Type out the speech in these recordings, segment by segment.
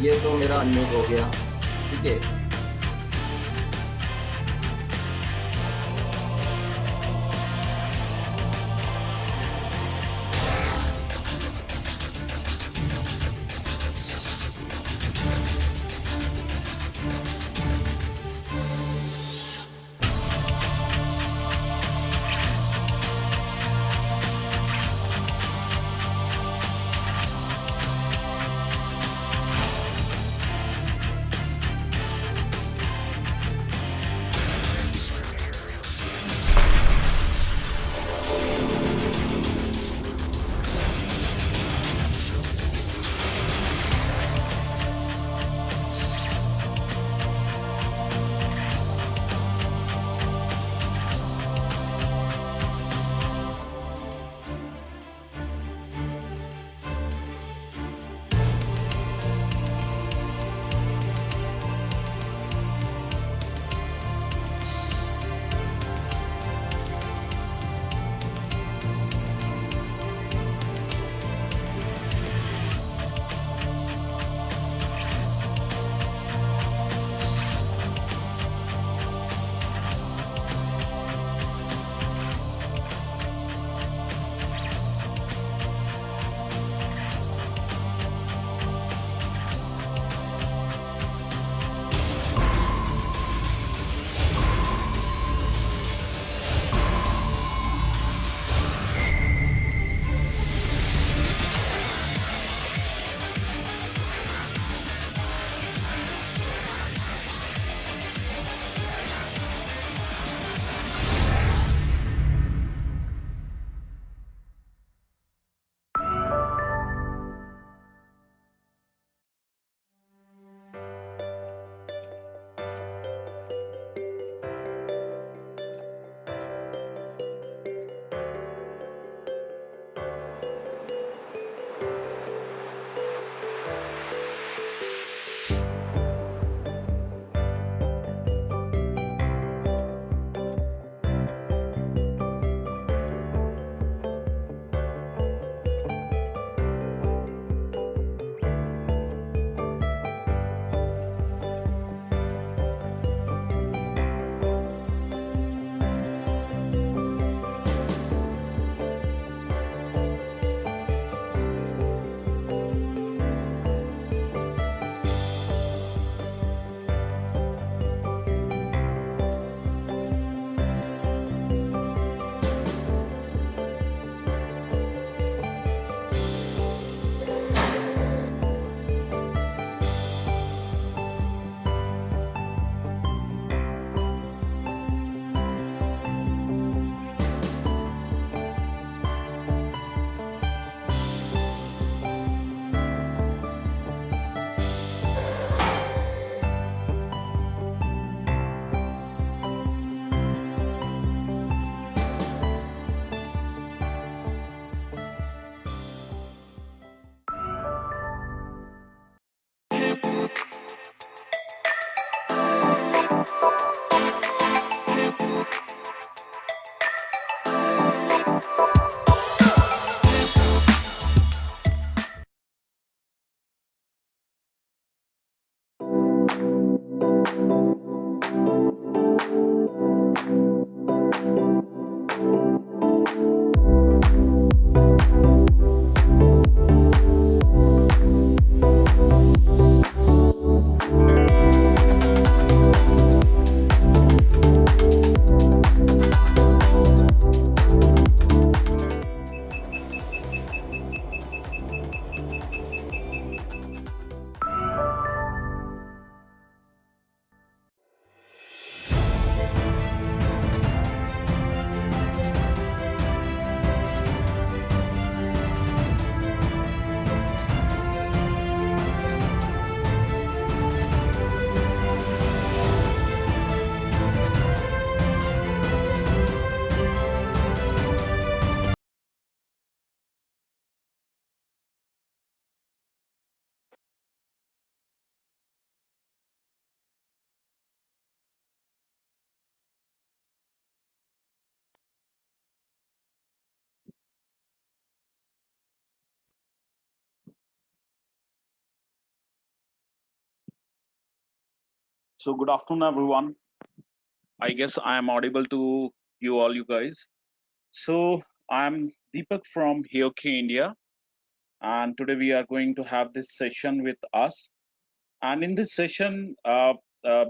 ये तो मेरा अनम्यूट हो गया। ठीक है। So good afternoon, everyone. I guess I am audible to you all, you guys. So I'm Deepak from Hioki, India, and today we are going to have this session with us. And in this session,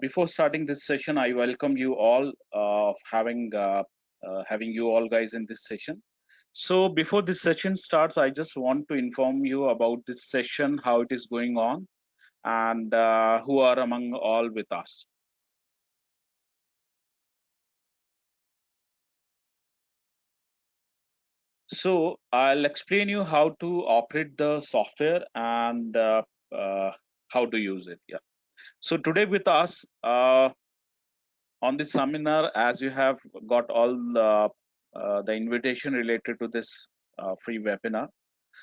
before starting this session, I welcome you all of having you all guys in this session. So before this session starts, I just want to inform you about this session, how it is going on, and who are among all with us. So I'll explain you how to operate the software and how to use it. Yeah. So today with us on this seminar, as you have got all the invitation related to this free webinar.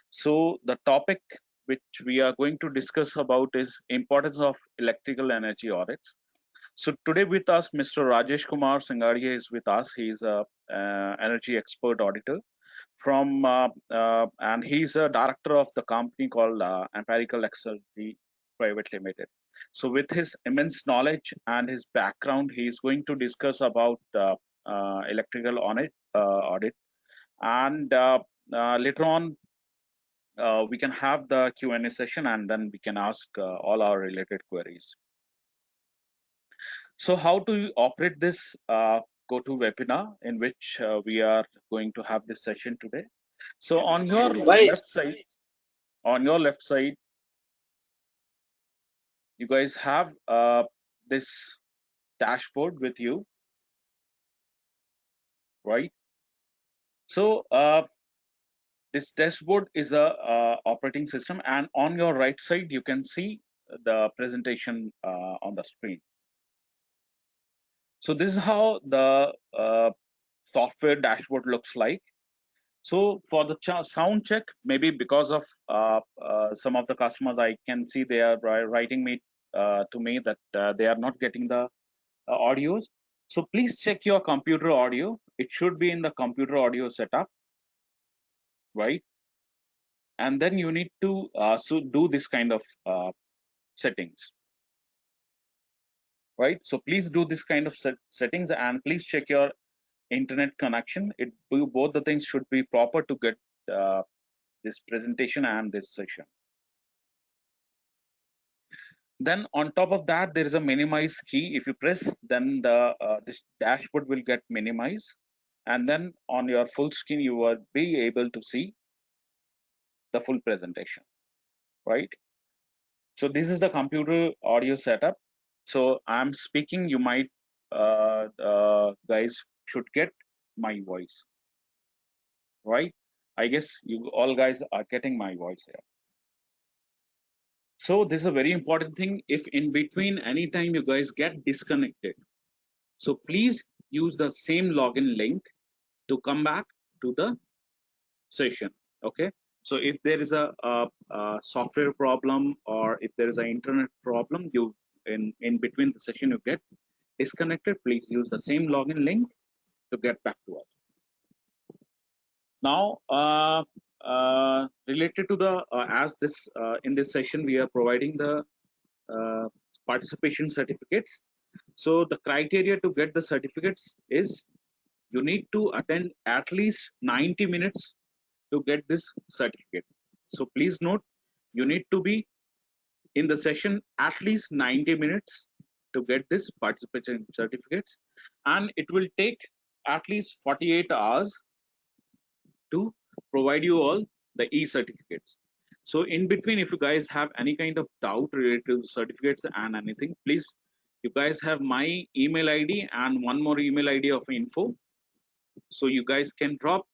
So the topic which we are going to discuss about is importance of electrical energy audits. So today with us, Mr. Rajesh Kumar Singadia is with us. He is a energy expert auditor from and he's a director of the company called Empirical XLG Private Limited. So with his immense knowledge and his background, he is going to discuss about electrical audit, and later on we can have the Q&A session, and then we can ask all our related queries. So how to operate this GoToWebinar in which we are going to have this session today. So on your left side, you guys have this dashboard with you, right? So this dashboard is a operating system, and on your right side, you can see the presentation on the screen. So this is how the software dashboard looks like. So for the sound check, maybe because of some of the customers, I can see they are writing me to me that they are not getting the audios. So please check your computer audio. It should be in the computer audio setup, right? And then you need to do this kind of settings, right? So please do this kind of settings, and please check your internet connection. Both the things should be proper to get this presentation and this session. Then on top of that, there is a minimize key. If you press, then the this dashboard will get minimized, and then on your full screen you will be able to see the full presentation, right? So this is the computer audio setup. So I'm speaking, you might guys should get my voice, right? I guess you all guys are getting my voice here. So this is a very important thing. If in between anytime you guys get disconnected, so please use the same login link to come back to the session. Okay. So if there is a software problem, or if there is an internet problem, you in between the session you get disconnected, please use the same login link to get back to us. Now, related to the as this in this session we are providing the participation certificates. So the criteria to get the certificates is you need to attend at least 90 minutes to get this certificate. So please note, you need to be in the session at least 90 minutes to get this participation certificates, and it will take at least 48 hours to provide you all the e-certificates. So in between, if you guys have any kind of doubt related to certificates and anything, please, you guys have my email ID and one more email ID of info. So you guys can drop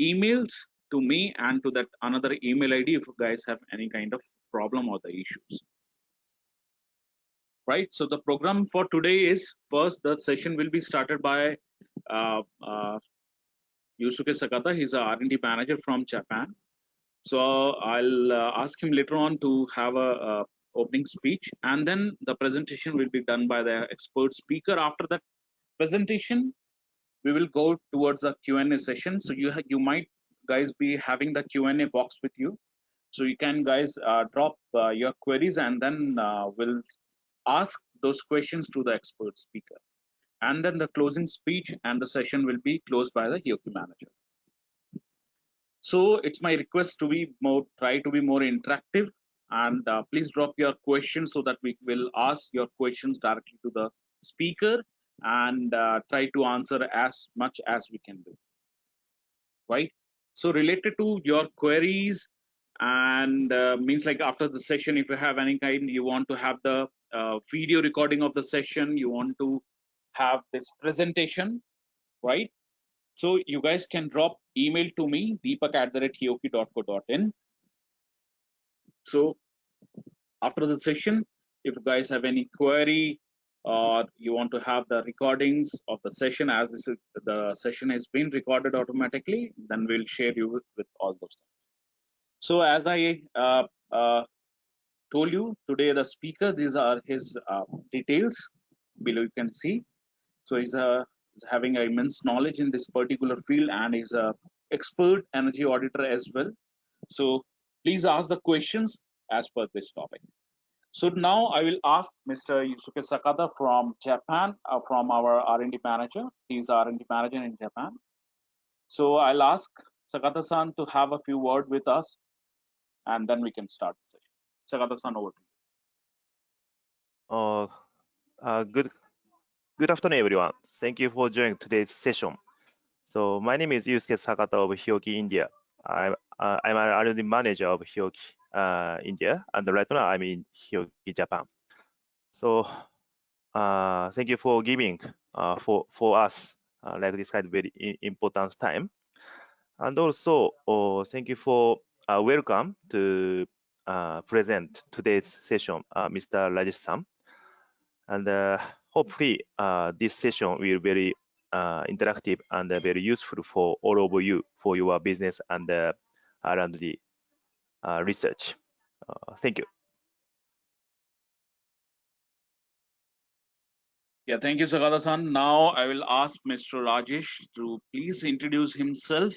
emails to me and to that another email ID if you guys have any kind of problem or the issues. Right. So the program for today is, first the session will be started by Yusuke Sakata. He's a R&D manager from Japan. So I'll ask him later on to have a opening speech, and then the presentation will be done by the expert speaker. After that presentation, we will go towards a Q&A session. So you might guys be having the Q&A box with you. So you can guys drop your queries, and then we'll ask those questions to the expert speaker. And then the closing speech and the session will be closed by the Hioki manager. So it's my request to be try to be more interactive, and please drop your questions so that we will ask your questions directly to the speaker and try to answer as much as we can do. Right? So related to your queries and means like after the session, if you have any kind, you want to have the video recording of the session, you want to have this presentation, right? So you guys can drop email to me, deepak@hioki.co.in. So after the session, if you guys have any query or you want to have the recordings of the session, as this is, the session has been recorded automatically, then we'll share you with all those things. So as I told you today, the speaker, these are his details below, you can see. So he's having immense knowledge in this particular field, and he's a expert energy auditor as well. So please ask the questions as per this topic. So now I will ask Mr. Yusuke Sakata from Japan, from our R&D manager. He's R&D manager in Japan. So I'll ask Sakata-san to have a few words with us, and then we can start the session. Sakata-san, over to you. Good afternoon, everyone. Thank you for joining today's session. So my name is Yusuke Sakata of Hioki, India. I'm an R&D manager of Hioki, India, and right now I'm in Hioki, Japan. So thank you for giving for us like this kind of very important time, and also thank you for welcome to present today's session, Mr. Rajesh-san. And hopefully this session will be very interactive and very useful for all of you for your business and R&D research. Thank you. Yeah, thank you, Sakata-san. Now I will ask Mr. Rajesh to please introduce himself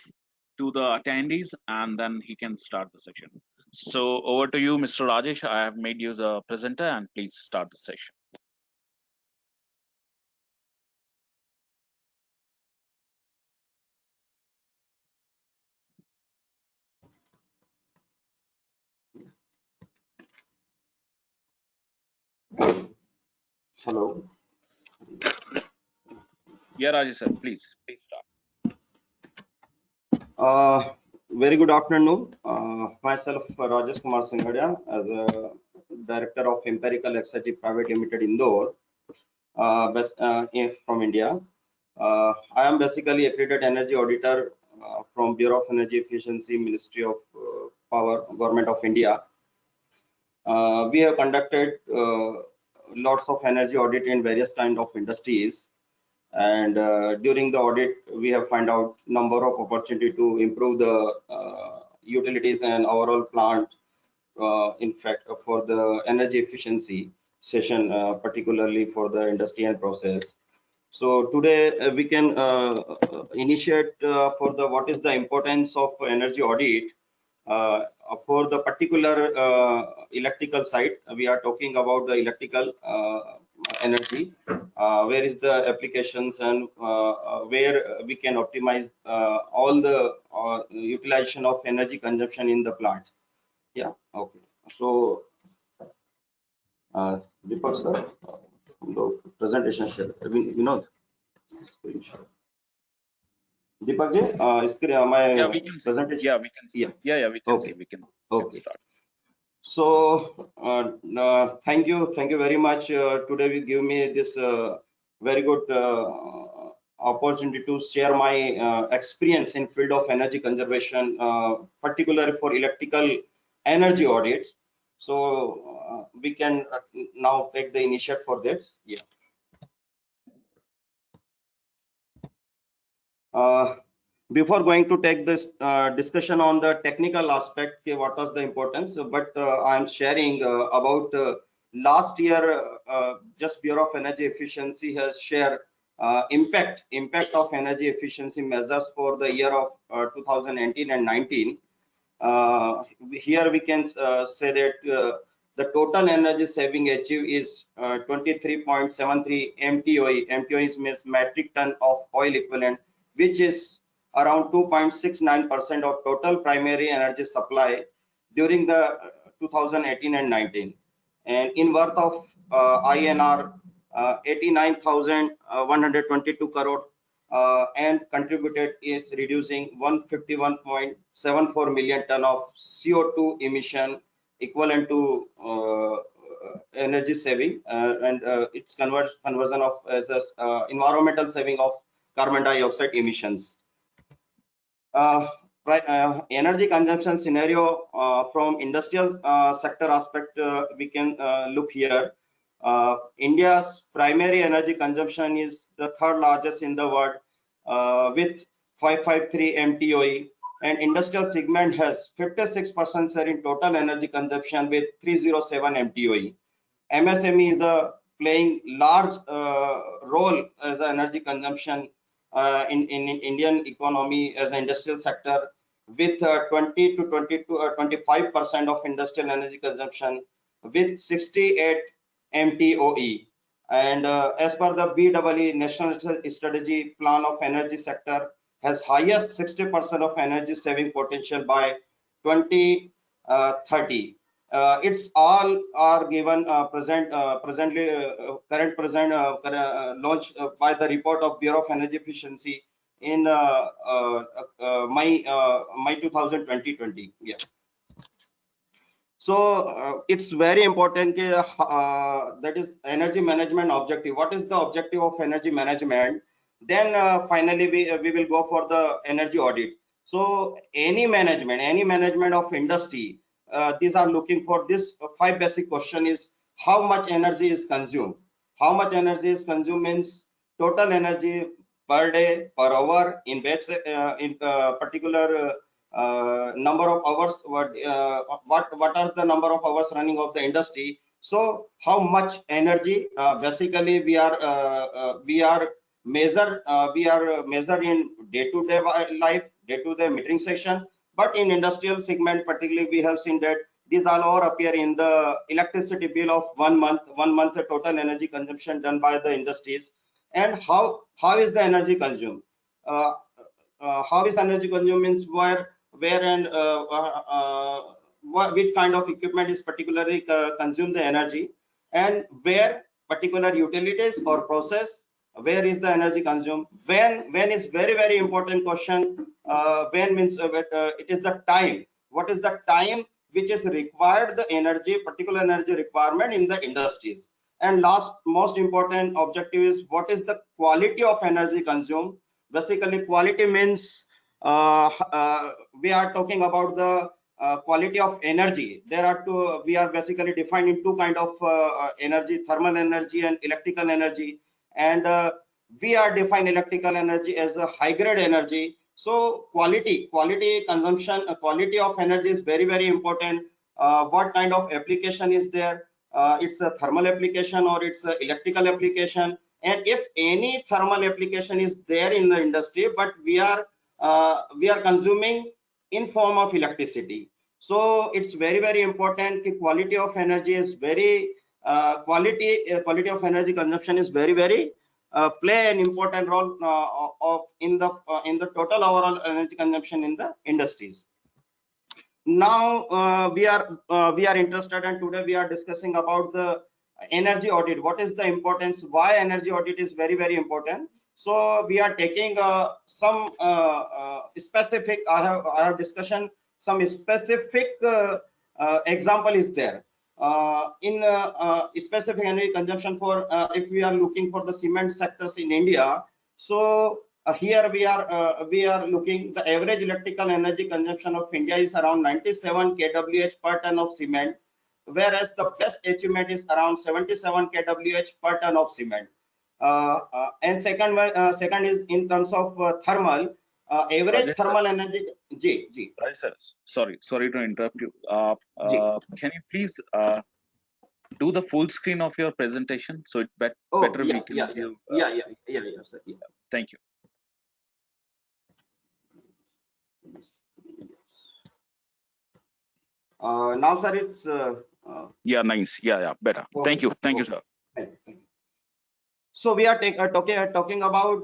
to the attendees, and then he can start the session. So over to you, Mr. Rajesh. I have made you the presenter, and please start the session. Hello. Yeah, Rajesh sir, please start. Very good afternoon. Myself, Rajesh Kumar Singhadia, as a Director of Empirical Exergy Private Limited, Indore, from India. I am basically accredited energy auditor from Bureau of Energy Efficiency, Ministry of Power, Government of India. We have conducted lots of energy audit in various kind of industries, and during the audit we have found out number of opportunity to improve the utilities and overall plant, in fact for the energy efficiency session, particularly for the industry and process. So today we can initiate for the what is the importance of energy audit for the particular electrical side. We are talking about the electrical energy, where is the applications and where we can optimize all the utilization of energy consumption in the plant. Yeah, okay. So Deepak sir, the presentation share. Vinod, screen share. Deepak ji, my yeah, we can presentation. Yeah, we can see. Yeah, we can see. We can start. So thank you very much. Today we give me this very good opportunity to share my experience in field of energy conservation, particularly for electrical energy audits. So we can now take the initiative for this. Yeah. Before going to take this discussion on the technical aspect, what was the importance, but I'm sharing about last year, just Bureau of Energy Efficiency has shared impact of energy efficiency measures for the year of 2018 and 19. Here we can say that the total energy saving achieved is 23.73 MTOE. MTOE means metric ton of oil equivalent, which is around 2.69% of total primary energy supply during the 2018 and 19, and in worth of INR 89,122 crore, and contributed is reducing 151.74 million ton of CO2 emission, equivalent to energy saving, and its conversion of as environmental saving of carbon dioxide emissions. Energy consumption scenario from industrial sector aspect, we can look here. India's primary energy consumption is the third largest in the world, with 553 MTOE, and industrial segment has 56% share in total energy consumption with 307 MTOE. MSME is playing large role as an energy consumption in Indian economy as an industrial sector, with 20 to 25% of industrial energy consumption with 68 MTOE. And as per the BEE National Strategy Plan of Energy Sector, has highest 60% of energy saving potential by 2030. It's all are given presently launched by the report of Bureau of Energy Efficiency in May 2020. Yeah. So it's very important that is energy management objective. What is the objective of energy management? Then finally we will go for the energy audit. So any management of industry, these are looking for this 5 basic question is how much energy is consumed. How much energy is consumed means total energy per day, per hour, in which in particular number of hours, what are the number of hours running of the industry. So how much energy basically we are measured in day-to-day life, day-to-day metering section, but in industrial segment particularly we have seen that these all appear in the electricity bill of 1 month total energy consumption done by the industries. And how is the energy consumed? How is energy consumed means where and which kind of equipment is particularly consume the energy, and where particular utilities or process, where is the energy consumed. When is very important question. When means it is the time. What is the time which is required, the energy, particular energy requirement in the industries. And last most important objective is what is the quality of energy consumed. Basically quality means we are talking about the quality of energy. There are two, we are basically defining two kind of energy, thermal energy and electrical energy, and we are defining electrical energy as a high grade energy. So quality consumption, quality of energy is very important. What kind of application is there? It's a thermal application or it's a electrical application, and if any thermal application is there in the industry, but we are consuming in form of electricity. So it's very important. The quality of energy is very quality of energy consumption is very play an important role of in the total overall energy consumption in the industries. Now we are interested, and today we are discussing about the energy audit. What is the importance? Why energy audit is very important? So we are taking some specific. I have discussion some specific example is there in specific energy consumption for if we are looking for the cement sectors in India. So here we are looking the average electrical energy consumption of India is around 97 kWh per ton of cement, whereas the best achievement is around 77 kWh per ton of cement. And second is in terms of thermal, average thermal energy. Ji. Right, sir. Sorry to interrupt you. Can you please do the full screen of your presentation so it better we can give. Yeah, sir. Yeah. Thank you. Now, sir, it's Yeah, nice. Yeah, better. Thank you, Okay. sir. Thank you. So we are talking about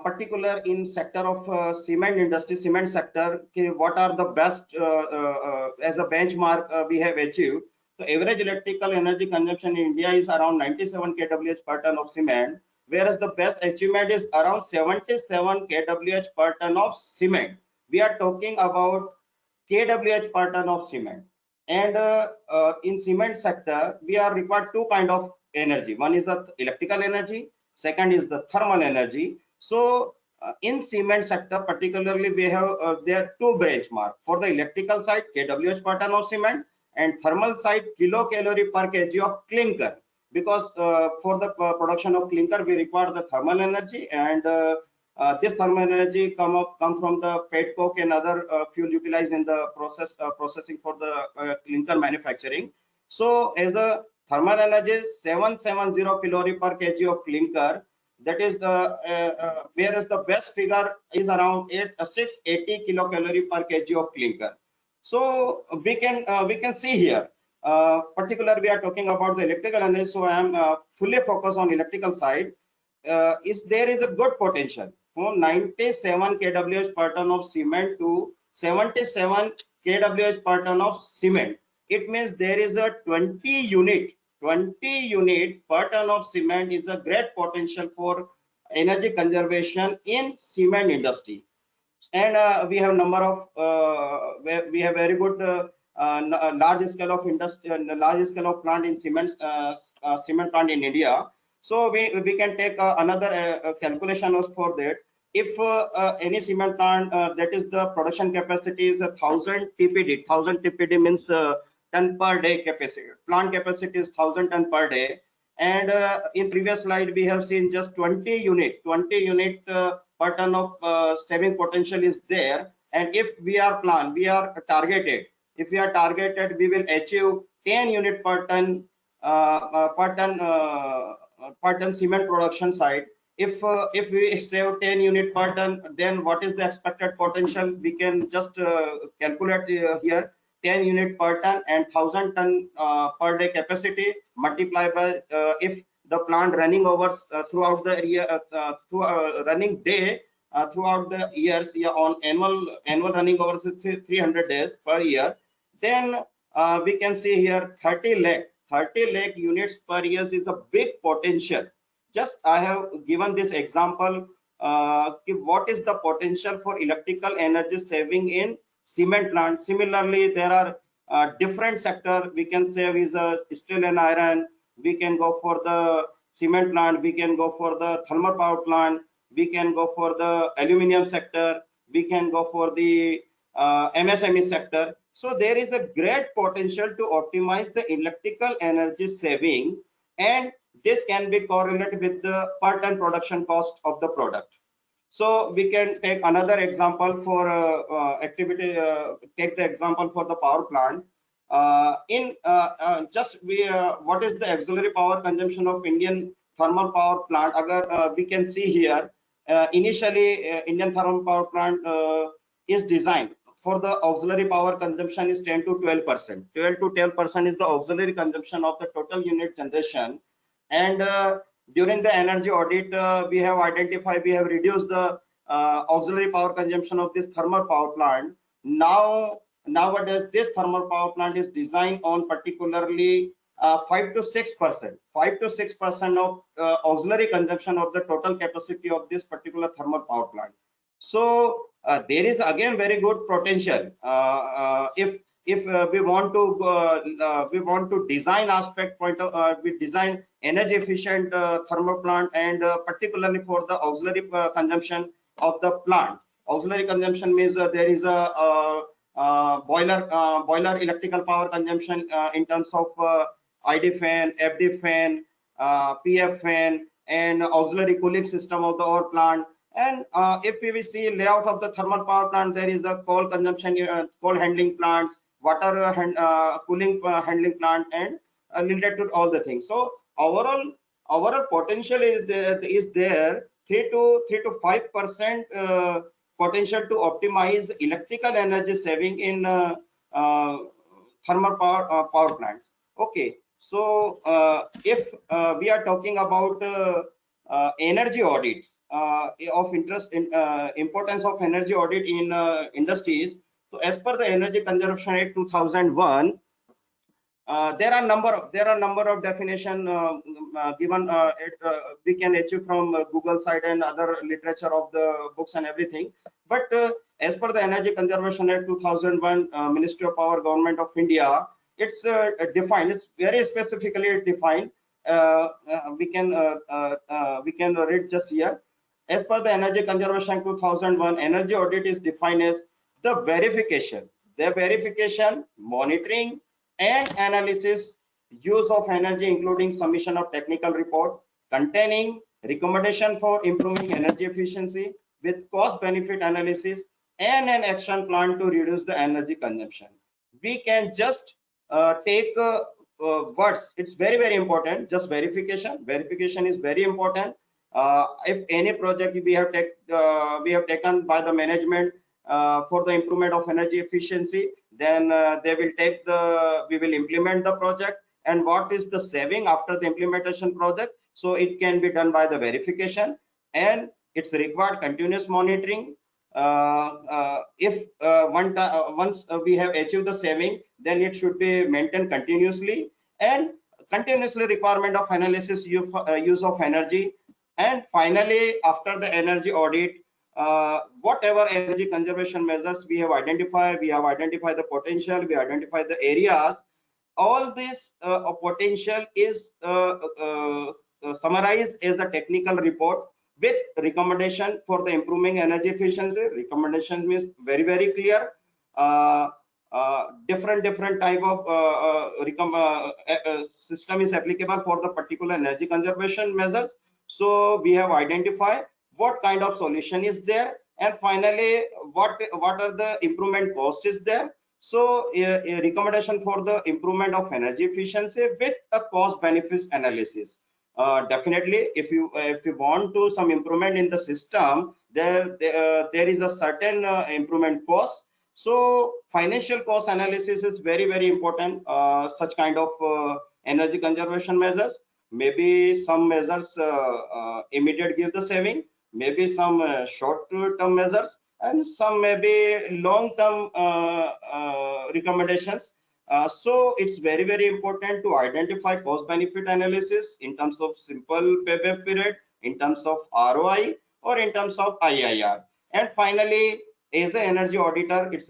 particular in sector of cement industry, cement sector. What are the best as a benchmark we have achieved? So average electrical energy consumption in India is around 97 kWh per ton of cement, whereas the best achievement is around 77 kWh per ton of cement. We are talking about kWh per ton of cement. And in cement sector, we are required two kind of energy. One is the electrical energy, second is the thermal energy. So in cement sector particularly, we have there are two benchmark. For the electrical side, kWh per ton of cement, and thermal side, kilocalorie per kg of clinker. Because for the production of clinker, we require the thermal energy, and this thermal energy come from the pet coke and other fuel utilized in the processing for the clinker manufacturing. So as the thermal energy 770 calorie per kg of clinker, that is the whereas the best figure is around 680 kilocalorie per kg of clinker. So we can see here, particularly we are talking about the electrical energy. So I am fully focused on electrical side. There is a good potential from 97 kWh per ton of cement to 77 kWh per ton of cement. It means there is a 20 unit per ton of cement is a great potential for energy conservation in cement industry. And we have number of we have very good large scale of industry, large scale of plant in cement plant in India. So we can take another calculation for that. If any cement plant that is the production capacity is 1000 TPD, 1000 TPD means ton per day capacity. Plant capacity is 1000 ton per day. And in previous slide we have seen just 20 unit per ton of saving potential is there. And if we are targeted, we will achieve 10 unit per ton cement production side. If we save 10 unit per ton, then what is the expected potential? We can just calculate here. 10 unit per ton and 1000 ton per day capacity, multiply by if the plant running hours throughout the year, running day throughout the years, on annual running hours is 300 days per year, then we can see here 30 lakh units per year is a big potential. Just I have given this example. What is the potential for electrical energy saving in cement plant? Similarly, there are different sector we can save is steel and iron. We can go for the cement plant, we can go for the thermal power plant, we can go for the aluminum sector, we can go for the MSME sector. So there is a great potential to optimize the electrical energy saving, and this can be correlated with the per ton production cost of the product. So we can take another example for activity. Take the example for the power plant. What is the auxiliary power consumption of Indian thermal power plant? We can see here. Initially, Indian thermal power plant is designed for the auxiliary power consumption is 10 to 12%. 12 to 10% is the auxiliary consumption of the total unit generation. And during the energy audit, we have reduced the auxiliary power consumption of this thermal power plant. Nowadays, this thermal power plant is designed on particularly 5 to 6% of auxiliary consumption of the total capacity of this particular thermal power plant. So there is again very good potential. If we want to design aspect point of we design energy efficient thermal plant, and particularly for the auxiliary consumption of the plant. Auxiliary consumption means there is a boiler electrical power consumption in terms of ID fan, FD fan, PF fan, and auxiliary cooling system of the our plant. And if we will see layout of the thermal power plant, there is the coal consumption, coal handling plants, water cooling handling plant, and related to all the things. So overall potential is there 3 to 5% potential to optimize electrical energy saving in thermal power plants. Okay, so if we are talking about energy audits of interest in importance of energy audit in industries, so as per the Energy Conservation Act 2001, there are number of definition given. We can achieve from Google site and other literature of the books and everything. But as per the Energy Conservation Act 2001, Ministry of Power, Government of India, it's defined. It's very specifically defined. We can read just here. As per the Energy Conservation Act 2001, energy audit is defined as the verification, monitoring, and analysis use of energy, including submission of technical report containing recommendation for improving energy efficiency with cost benefit analysis and an action plan to reduce the energy consumption. We can just take words. It's very important. Just verification is very important. If any project we have taken by the management for the improvement of energy efficiency, then we will implement the project, and what is the saving after the implementation project, so it can be done by the verification, and it's required continuous monitoring. If once we have achieved the saving, then it should be maintained continuously, and continuously requirement of analysis use of energy. And finally, after the energy audit, whatever energy conservation measures we have identified the potential, we identify the areas. All this potential is summarized as a technical report with recommendation for the improving energy efficiency. Recommendation means very clear. Different type of system is applicable for the particular energy conservation measures. So we have identified what kind of solution is there, and finally what are the improvement cost is there. So a recommendation for the improvement of energy efficiency with a cost benefits analysis. Definitely, if you want to some improvement in the system, there is a certain improvement cost. So financial cost analysis is very important. Such kind of energy conservation measures, maybe some measures immediate give the saving, maybe some short-term measures, and some maybe long-term recommendations. So it's very important to identify cost benefit analysis in terms of simple payback period, in terms of ROI, or in terms of IIR. And finally, as an energy auditor, it's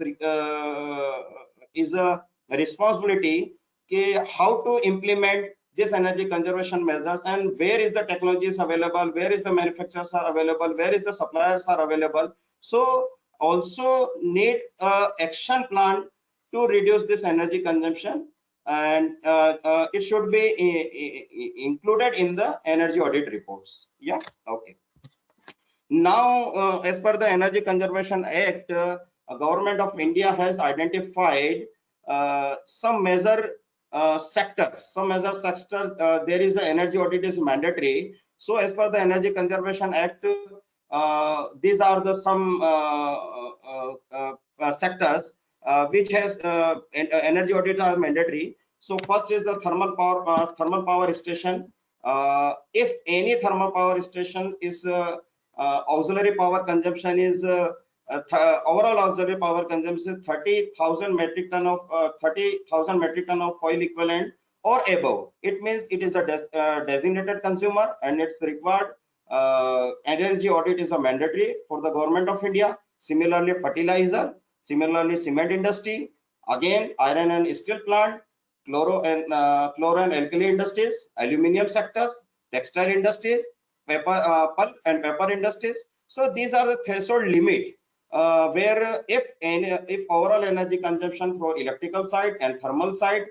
is a responsibility how to implement this energy conservation measures, and where is the technologies available, where is the manufacturers are available, where is the suppliers are available. So also need a action plan to reduce this energy consumption, and it should be included in the energy audit reports. Yeah, okay. Now as per the Energy Conservation Act, Government of India has identified some measure sectors. There is an energy audit is mandatory. So as per the Energy Conservation Act, these are the some sectors which has energy audit are mandatory. So first is the thermal power station. If any thermal power station is auxiliary power consumption is overall auxiliary power consumption 30,000 metric ton of oil equivalent or above, it means it is a designated consumer, and it's required energy audit is a mandatory for the Government of India. Similarly, fertilizer, similarly cement industry, again iron and steel plant, chloro and alkali industries, aluminium sectors, textile industries, pulp and paper industries. So these are the threshold limit where if overall energy consumption for electrical side and thermal side,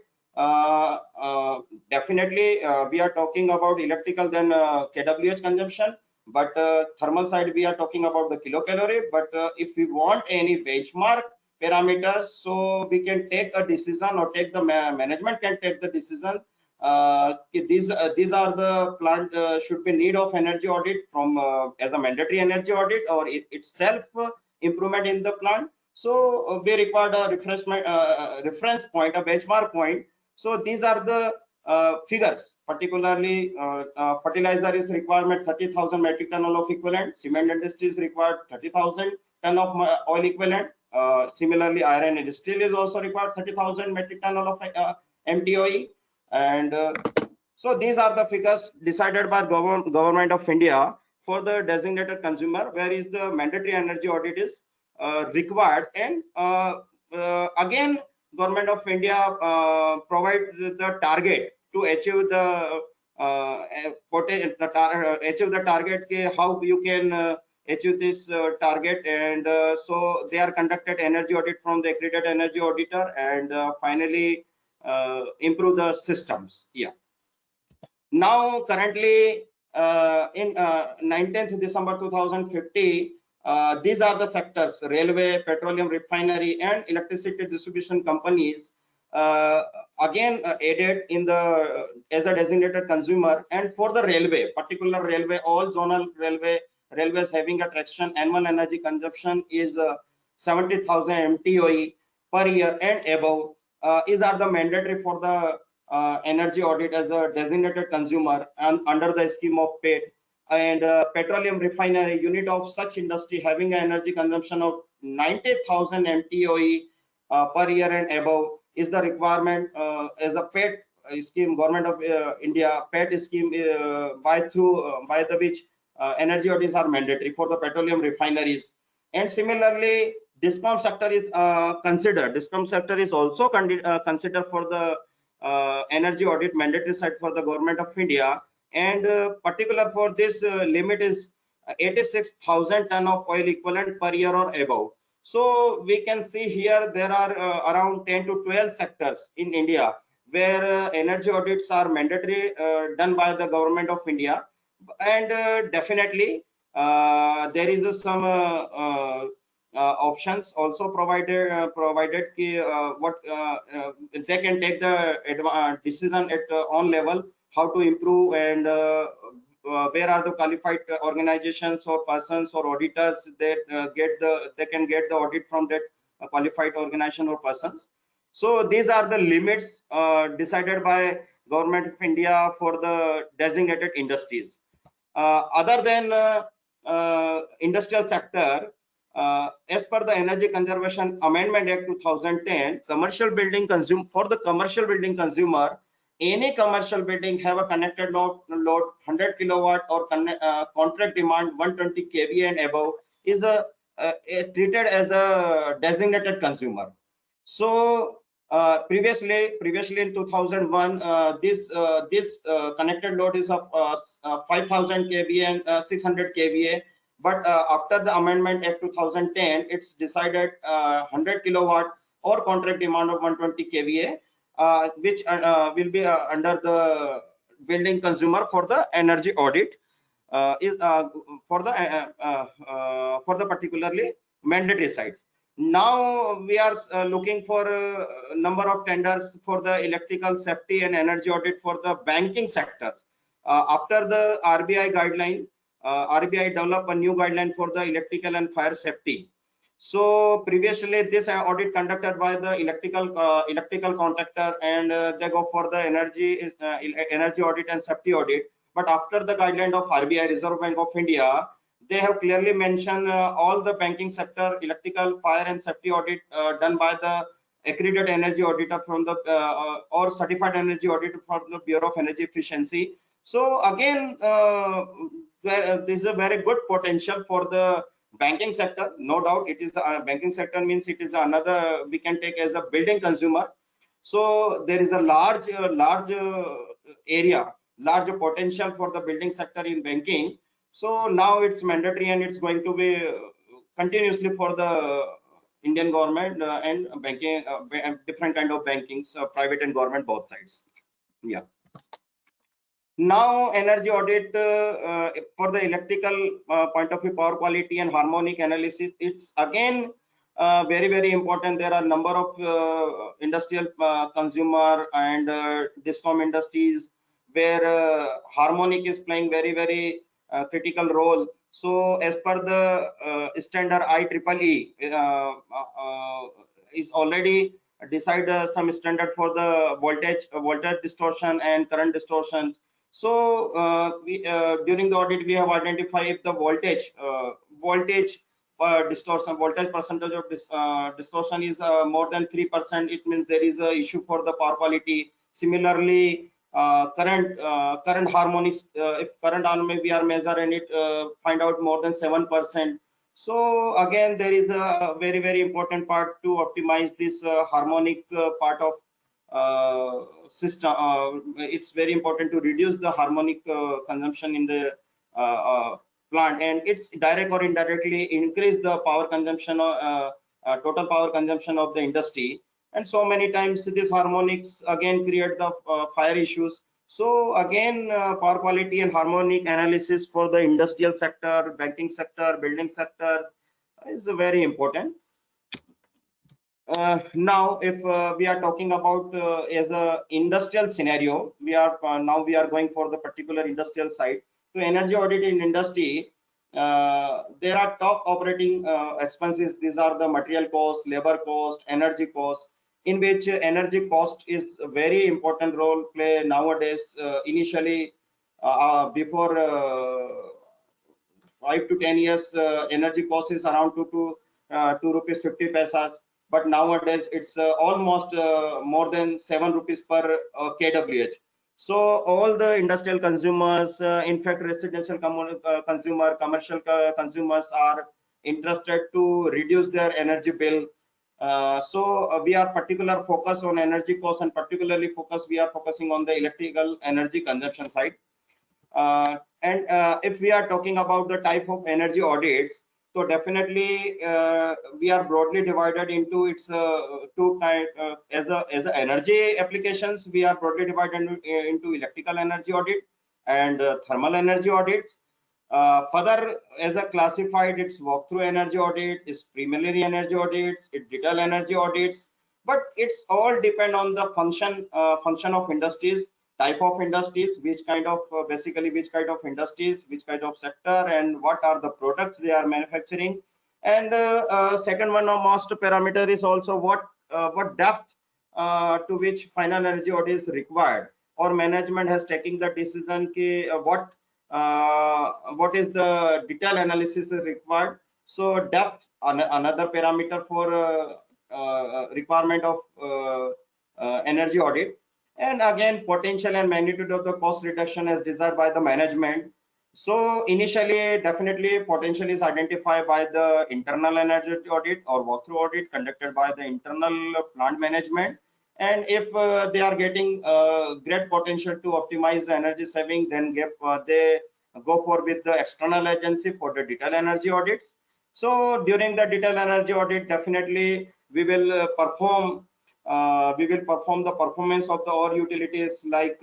definitely we are talking about electrical, then kWh consumption, but thermal side we are talking about the kilocalorie. But if we want any benchmark parameters, so we can take a decision, or take the management can take the decision. These are the plant should be need of energy audit from as a mandatory energy audit, or itself improvement in the plant. So we required a reference point, a benchmark point. So these are the figures. Particularly, fertilizer is requirement 30,000 metric ton of equivalent. Cement industry is required 30,000 ton of oil equivalent. Similarly, iron and steel is also required 30,000 metric ton of MTOE. And so these are the figures decided by government of India for the designated consumer, where is the mandatory energy audit is required. And again, government of India provide the target to achieve the achieve the target, how you can achieve this target. And so they are conducted energy audit from the accredited energy auditor, and finally improve the systems. Yeah. Now currently in 19th December 2050, these are the sectors: railway, petroleum refinery, and electricity distribution companies again added in the as a designated consumer. And for the railway, particular railway, all zonal railways having a traction annual energy consumption is 70,000 MTOE per year and above is are the mandatory for the energy audit as a designated consumer and under the scheme of PET. And petroleum refinery unit of such industry having an energy consumption of 90,000 MTOE per year and above is the requirement as a PET scheme. Government of India PET scheme by the which energy audits are mandatory for the petroleum refineries. And similarly, discom sector is considered. Discom sector is also considered for the energy audit mandatory side for the government of India. And particular for this limit is 86,000 ton of oil equivalent per year or above. So we can see here there are around 10 to 12 sectors in India where energy audits are mandatory done by the government of India. And definitely there is some options also provided what they can take the decision at on level how to improve. And where are the qualified organizations or persons or auditors that they can get the audit from that qualified organization or persons. So these are the limits decided by government of India for the designated industries. Other than industrial sector, as per the Energy Conservation Amendment Act 2010, commercial building for the commercial building consumer, any commercial building have a connected load 100 kilowatt or contract demand 120 kVA and above is treated as a designated consumer. So previously in 2001, this connected load is of 5,000 kVA and 600 kVA. But after the Amendment Act 2010, it's decided 100 kilowatt or contract demand of 120 kVA, which will be under the building consumer for the energy audit is for the particularly mandatory sites. Now we are looking for a number of tenders for the electrical safety and energy audit for the banking sectors. After the RBI guideline, RBI developed a new guideline for the electrical and fire safety. So previously this audit conducted by the electrical contractor, and they go for the energy audit and safety audit. But after the guideline of RBI, Reserve Bank of India, they have clearly mentioned all the banking sector electrical, fire and safety audit done by the accredited energy auditor from the or certified energy auditor from the Bureau of Energy Efficiency. So again, this is a very good potential for the banking sector. No doubt it is banking sector means it is another we can take as a building consumer. So there is a large area, large potential for the building sector in banking. So now it's mandatory and it's going to be continuously for the Indian government and banking, different kind of bankings, private and government, both sides. Yeah. Now energy audit for the electrical point of view, power quality and harmonic analysis, it's again very important. There are number of industrial consumer and discom industries where harmonic is playing very critical role. So as per the standard IEEE is already decide some standard for the voltage distortion and current distortion. So during the audit, we have identified if the voltage voltage percentage of distortion is more than 3%, it means there is a issue for the power quality. Similarly, current harmonics, if current harmonic we are measuring it, find out more than 7%. So again, there is a very important part to optimize this harmonic part of system. It's very important to reduce the harmonic consumption in the plant, and it's direct or indirectly increase the power consumption, total power consumption of the industry. And so many times these harmonics again create the fire issues. So again, power quality and harmonic analysis for the industrial sector, banking sector, building sector is very important. Now, if we are talking about as a industrial scenario, we are now going for the particular industrial side. So energy audit in industry, there are top operating expenses. These are the material cost, labor cost, energy cost, in which energy cost is a very important role play nowadays. Initially, before 5 to 10 years, energy cost is around 2 rupees 50 paisas, but nowadays it's almost more than 7 rupees per kWh. So all the industrial consumers, in fact residential consumer, commercial consumers are interested to reduce their energy bill. So we are particular focus on energy cost, and particularly we are focusing on the electrical energy consumption side. And if we are talking about the type of energy audits, so definitely we are broadly divided into its two type. As a energy applications, we are broadly divided into electrical energy audit and thermal energy audits. Further, as a classified, it's walkthrough energy audit, it's preliminary energy audits, it's detailed energy audits. But it's all depend on the function of industries, type of industries, which kind of basically which kind of industries, which kind of sector, and what are the products they are manufacturing. And second one of most parameter is also what depth to which final energy audit is required, or management has taken the decision what is the detailed analysis required. So depth, another parameter for requirement of energy audit. And again, potential and magnitude of the cost reduction as desired by the management. So initially, definitely potential is identified by the internal energy audit or walkthrough audit conducted by the internal plant management. And if they are getting great potential to optimize the energy saving, then they go for with the external agency for the detailed energy audits. So during the detailed energy audit, definitely we will perform the performance of the our utilities like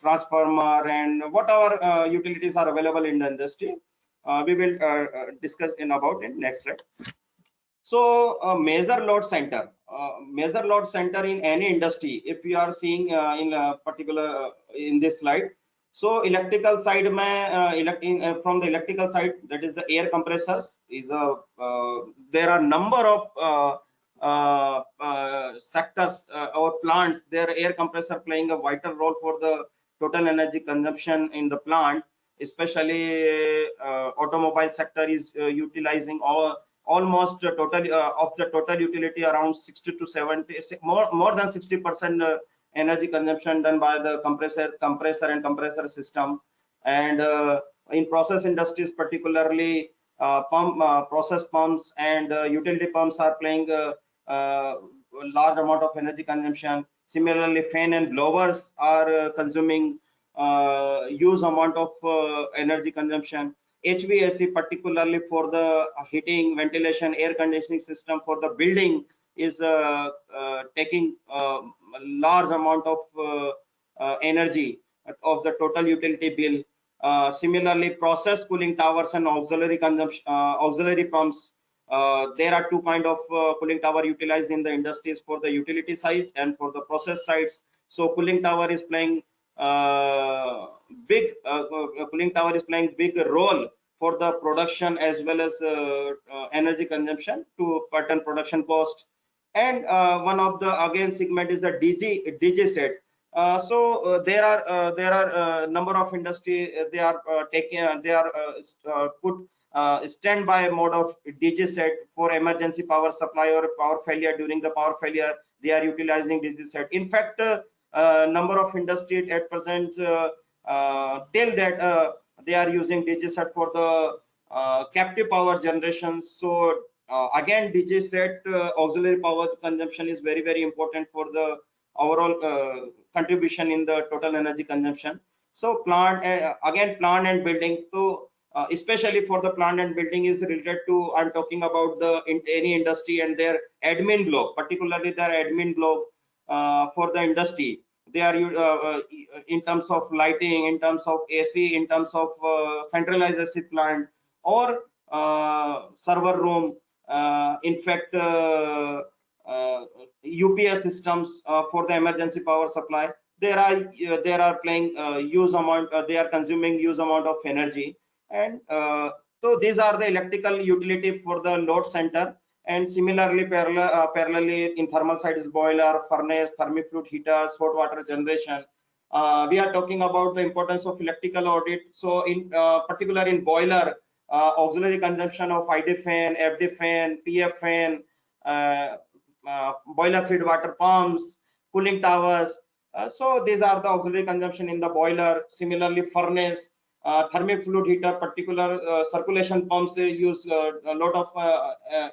transformer and whatever utilities are available in the industry. We will discuss about it next slide. So major load center in any industry, if we are seeing in a particular in this slide. So electrical side from the electrical side, that is the air compressors is there are number of sectors or plants, their air compressor playing a vital role for the total energy consumption in the plant. Especially automobile sector is utilizing almost total of the total utility, around 60 to 70, more than 60% energy consumption done by the compressor and compressor system. And in process industries, particularly process pumps and utility pumps are playing large amount of energy consumption. Similarly, fan and blowers are consuming huge amount of energy consumption. HVAC, particularly for the heating, ventilation, air conditioning system for the building, is taking a large amount of energy of the total utility bill. Similarly, process cooling towers and auxiliary pumps. There are two kind of cooling tower utilized in the industries, for the utility side and for the process sides. So cooling tower is playing big role for the production as well as energy consumption to per ton production cost. And one of the again segment is the DG set. There are number of industry they are put standby mode of DG set for emergency power supply or power failure. During the power failure, they are utilizing DG set. In fact, number of industry at present till that they are using DG set for the captive power generation. So again, DG set auxiliary power consumption is very important for the overall contribution in the total energy consumption. So plant again, plant and building. So especially for the plant and building is related to, I'm talking about the any industry and their admin block, particularly their admin block for the industry. They are in terms of lighting, in terms of AC, in terms of centralized AC plant or server room. In fact, UPS systems for the emergency power supply. They are playing huge amount. They are consuming huge amount of energy, and so these are the electrical utility for the load center. And similarly, parallelly in thermal side is boiler, furnace, thermofluid heaters, hot water generation. We are talking about the importance of electrical audit. So in particular in boiler, auxiliary consumption of ID fan, FD fan, PF fan, boiler feed water pumps, cooling towers. So these are the auxiliary consumption in the boiler. Similarly, furnace, thermic fluid heater, particular circulation pumps use a lot of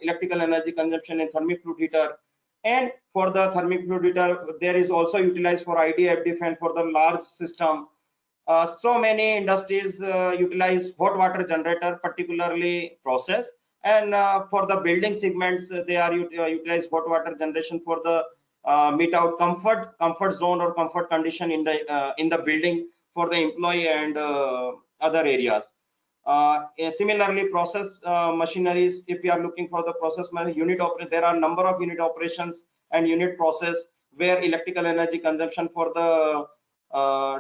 electrical energy consumption in thermic fluid heater. And for the thermic fluid heater, there is also utilized for ID, FD fan for the large system. So many industries utilize hot water generator, particularly process. And for the building segments, they are utilize hot water generation for the meet out comfort zone or comfort condition in the building for the employee and other areas. Similarly, process machineries, if we are looking for the process unit operation, there are number of unit operations and unit process where electrical energy consumption for the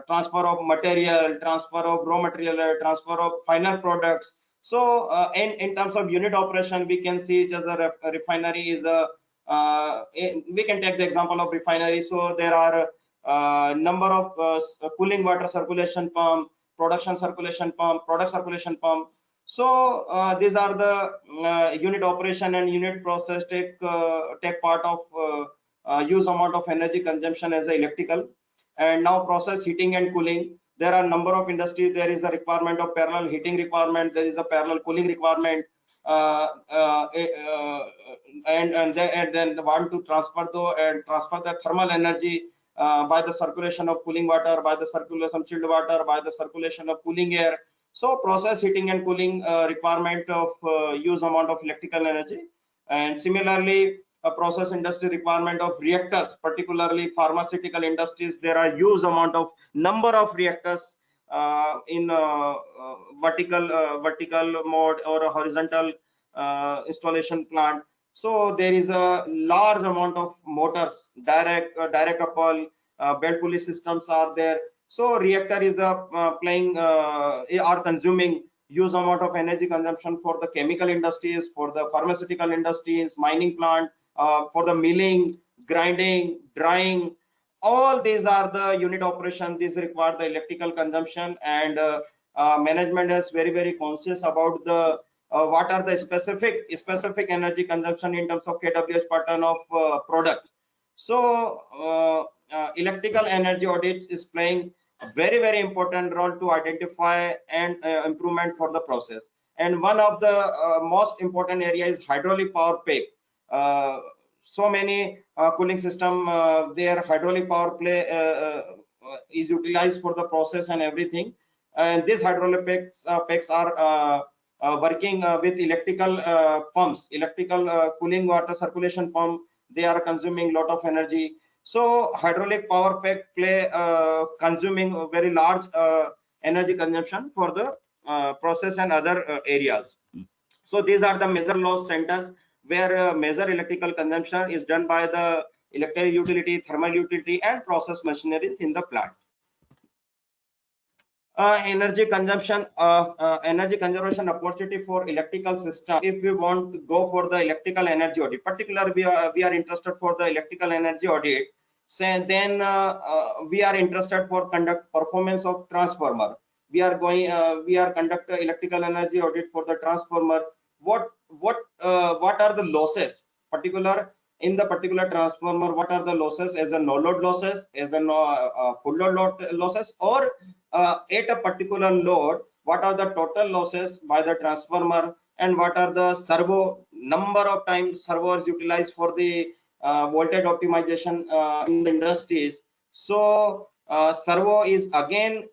transfer of material, transfer of raw material, transfer of final products. So in terms of unit operation, we can see just a refinery is a we can take the example of refinery. So there are number of cooling water circulation pump, production circulation pump, product circulation pump. So these are the unit operation and unit process take part of huge amount of energy consumption as a electrical. And now process heating and cooling. There are number of industries. There is a requirement of parallel heating requirement. There is a parallel cooling requirement. And then want to transfer the thermal energy by the circulation of cooling water, by the circulation of chilled water, by the circulation of cooling air. So process heating and cooling requirement of huge amount of electrical energy. And similarly, a process industry requirement of reactors, particularly pharmaceutical industries. There are huge amount of number of reactors in vertical mode or a horizontal installation plant. So there is a large amount of motors, direct couple, belt pulley systems are there. So reactor is are consuming huge amount of energy consumption for the chemical industries, for the pharmaceutical industries, mining plant, for the milling, grinding, drying. All these are the unit operation. These require the electrical consumption, and management is very conscious about the what are the specific energy consumption in terms of kWh per ton of product. So electrical energy audit is playing a very important role to identify and improvement for the process. And one of the most important area is hydraulic power pack. So many cooling system, their hydraulic power play is utilized for the process and everything. And these hydraulic packs are working with electrical pumps, electrical cooling water circulation pump. They are consuming lot of energy. So hydraulic power pack play consuming a very large energy consumption for the process and other areas. So these are the major loss centers where major electrical consumption is done by the electric utility, thermal utility, and process machineries in the plant. Energy consumption, energy conservation opportunity for electrical system. If we want to go for the electrical energy audit, particularly we are interested for the electrical energy audit. So then we are interested for conduct performance of transformer. We are conduct electrical energy audit for the transformer. What are the losses? Particular in the particular transformer, what are the losses as a no load losses, as a full load losses, or at a particular load, what are the total losses by the transformer, and what are the servo number of times servos utilized for the voltage optimization in the industries. So servo is again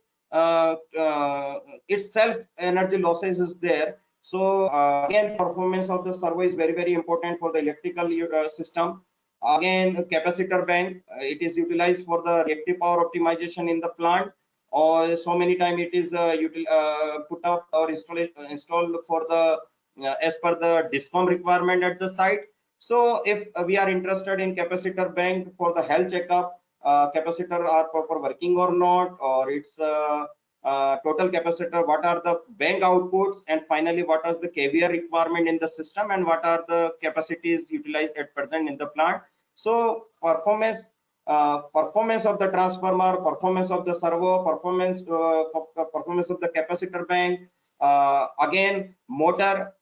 itself energy losses is there. So again, performance of the servo is very important for the electrical system. Again, capacitor bank, it is utilized for the reactive power optimization in the plant, or so many times it is put up or installed for the as per the DISCOM requirement at the site. So if we are interested in capacitor bank for the health checkup, capacitor are proper working or not, or it's total capacitor, what are the bank outputs, and finally what is the kVA requirement in the system, and what are the capacities utilized at present in the plant. So performance of the transformer, performance of the servo, performance of the capacitor bank. Again, motor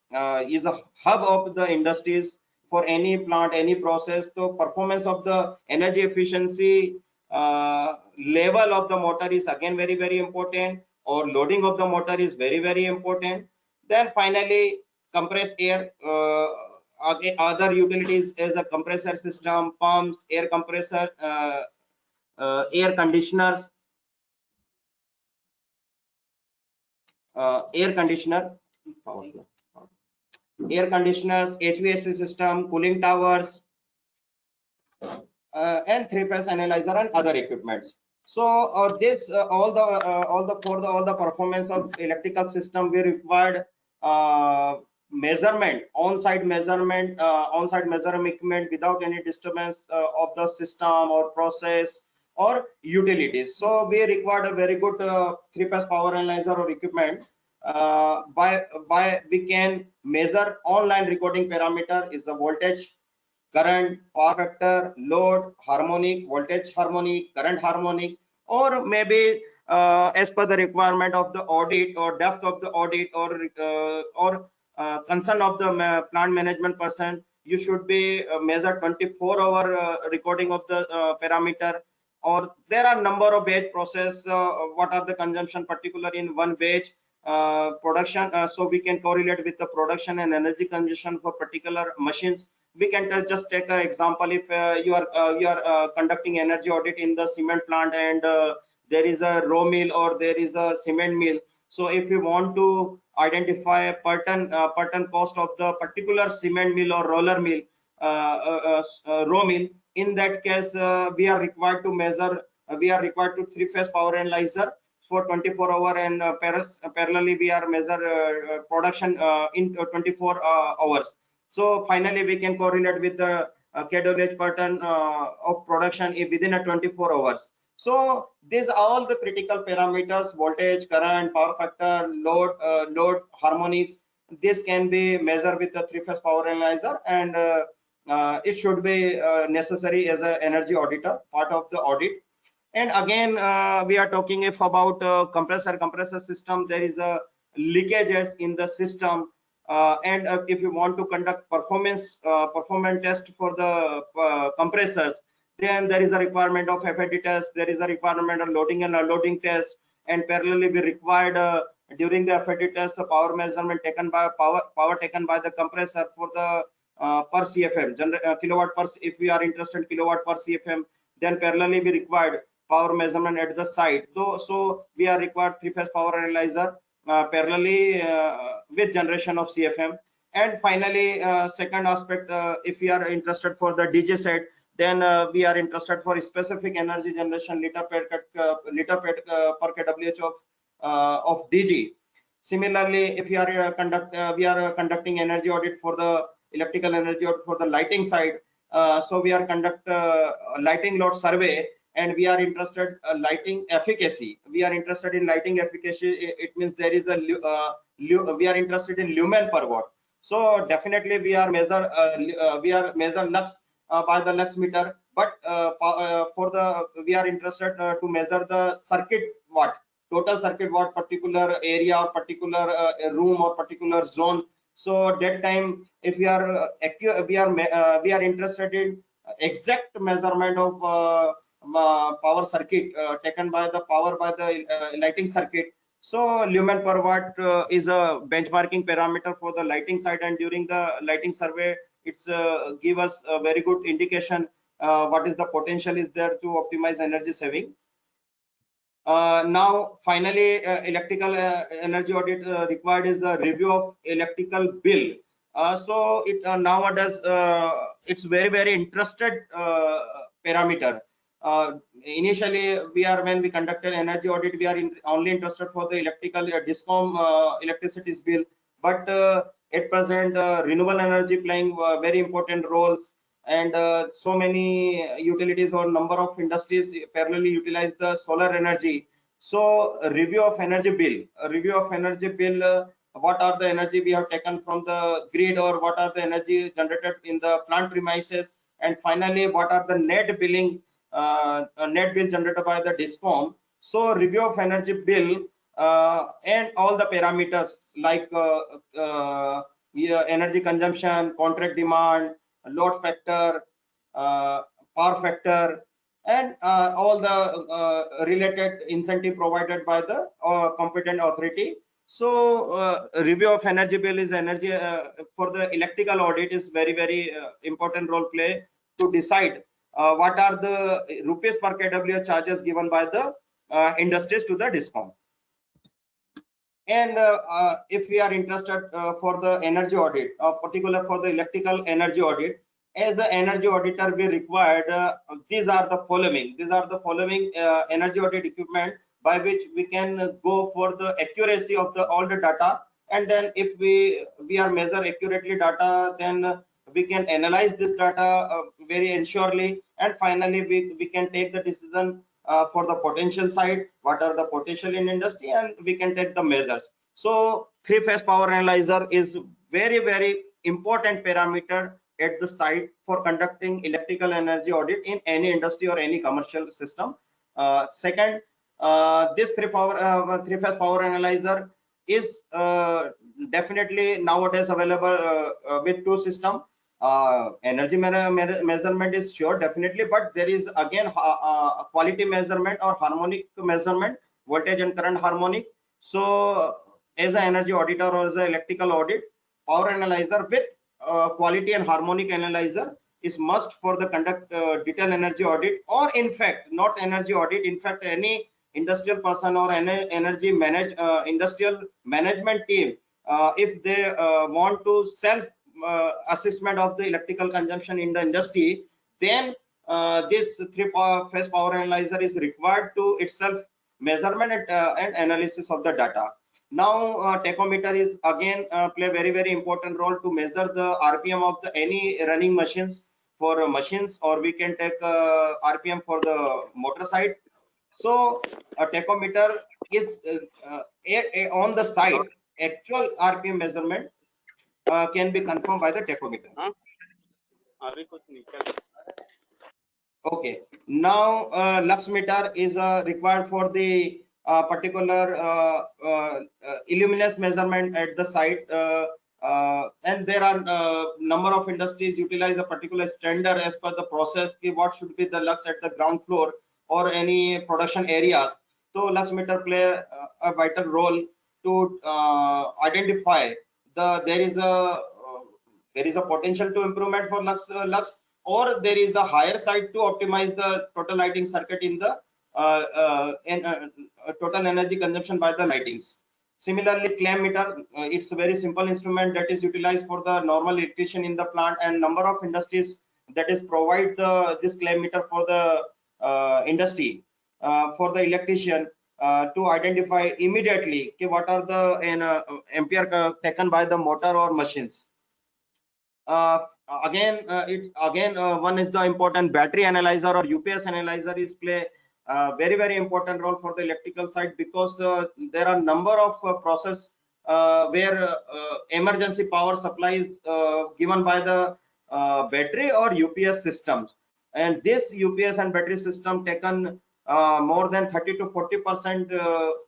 is a hub of the industries for any plant, any process. So performance of the energy efficiency level of the motor is again very important, or loading of the motor is very important. Then finally, compressed air, other utilities as a compressor system, pumps, air compressor, air conditioners, air conditioners, HVAC system, cooling towers, and three-phase analyzer and other equipments. So this all the performance of electrical system, we required measurement, on-site measurement equipment without any disturbance of the system or process or utilities. So we required a very good three-phase power analyzer or equipment. By we can measure online recording parameter is the voltage, current, power factor, load, harmonic, voltage harmonic, current harmonic, or maybe as per the requirement of the audit or depth of the audit, or concern of the plant management person, you should be measure 24-hour recording of the parameter. Or there are number of batch process, what are the consumption particular in one batch production, so we can correlate with the production and energy consumption for particular machines. We can just take an example. If you are conducting energy audit in the cement plant, and there is a raw mill or there is a cement mill. So if you want to identify a per ton cost of the particular cement mill or roller mill, raw mill, in that case we are required to measure, we are required to three-phase power analyzer for 24-hour, and parallelly we are measure production in 24 hours. So finally we can correlate with the kWh per ton of production within a 24 hours. So these are all the critical parameters: voltage, current, power factor, load harmonics. This can be measured with the three-phase power analyzer, and it should be necessary as an energy auditor, part of the audit. And again, we are talking if about compressor system, there is a leakages in the system, and if you want to conduct performance test for the compressors, then there is a requirement of FAT test, there is a requirement of loading and unloading test, and parallelly we required during the FAT test the power measurement taken by power taken by the compressor for the per CFM kilowatt per. If we are interested in kilowatt per CFM, then parallelly we required power measurement at the site. So we are required three-phase power analyzer parallelly with generation of CFM. And finally, second aspect, if we are interested for the DG set, then we are interested for specific energy generation liter per kWh of DG. Similarly, if we are conducting energy audit for the electrical energy audit for the lighting side, so we are conduct lighting load survey and we are interested lighting efficacy. We are interested in lighting efficacy. It means there is a we are interested in lumen per watt. So definitely we are measure lux by the lux meter, but for the we are interested to measure the circuit watt, total circuit watt, particular area or particular room or particular zone. So that time, if we are we are interested in exact measurement of power circuit taken by the power by the lighting circuit. So lumen per watt is a benchmarking parameter for the lighting side, and during the lighting survey, it's give us a very good indication what is the potential is there to optimize energy saving. Now finally, electrical energy audit required is the review of electrical bill. So it nowadays it's very interested parameter. Initially when we conducted energy audit, we are only interested for the electrical DISCOM electricity's bill, but at present renewable energy playing very important roles, and so many utilities or number of industries parallelly utilize the solar energy. So a review of energy bill, what are the energy we have taken from the grid, or what are the energy generated in the plant premises, and finally what are the net billing net bill generated by the DISCOM. So review of energy bill and all the parameters like energy consumption, contract demand, load factor, power factor, and all the related incentive provided by the competent authority. So review of energy bill is energy for the electrical audit is very important role play to decide what are the rupees per kWh charges given by the industries to the DISCOM. And if we are interested for the energy audit, particular for the electrical energy audit, as the energy auditor we required these are the following energy audit equipment by which we can go for the accuracy of the all the data, and then if we are measure accurately data, then we can analyze this data very ensurely, and finally we can take the decision for the potential side, what are the potential in industry, and we can take the measures. So three-phase power analyzer is very important parameter at the site for conducting electrical energy audit in any industry or any commercial system. Second, this three-phase power analyzer is definitely nowadays available with two system. Energy measurement is sure definitely, but there is again quality measurement or harmonic measurement, voltage and current harmonic. So as an energy auditor or as an electrical audit, power analyzer with quality and harmonic analyzer is must for the conduct detailed energy audit, or in fact not energy audit, in fact any industrial person or any energy industrial management team, if they want to self assessment of the electrical consumption in the industry, then this three-phase power analyzer is required to itself measurement and analysis of the data. Now tachometer is again play very important role to measure the RPM of the any running machines for machines, or we can take RPM for the motor side. So a tachometer is on the site actual RPM measurement can be confirmed by the tachometer. Okay, now lux meter is required for the particular illuminance measurement at the site, and there are number of industries utilize a particular standard as per the process. What should be the lux at the ground floor or any production areas. So lux meter play a vital role to identify there is a potential to improvement for lux, or there is a higher side to optimize the total lighting circuit in the total energy consumption by the lightings. Similarly, clam meter, it's a very simple instrument that is utilized for the normal electrician in the plant, and number of industries that is provide this clam meter for the industry for the electrician to identify immediately what are the ampere taken by the motor or machines. one is the important battery analyzer or UPS analyzer is play very important role for the electrical side, because there are number of process where emergency power supply is given by the battery or UPS systems, and this UPS and battery system taken more than 30 to 40%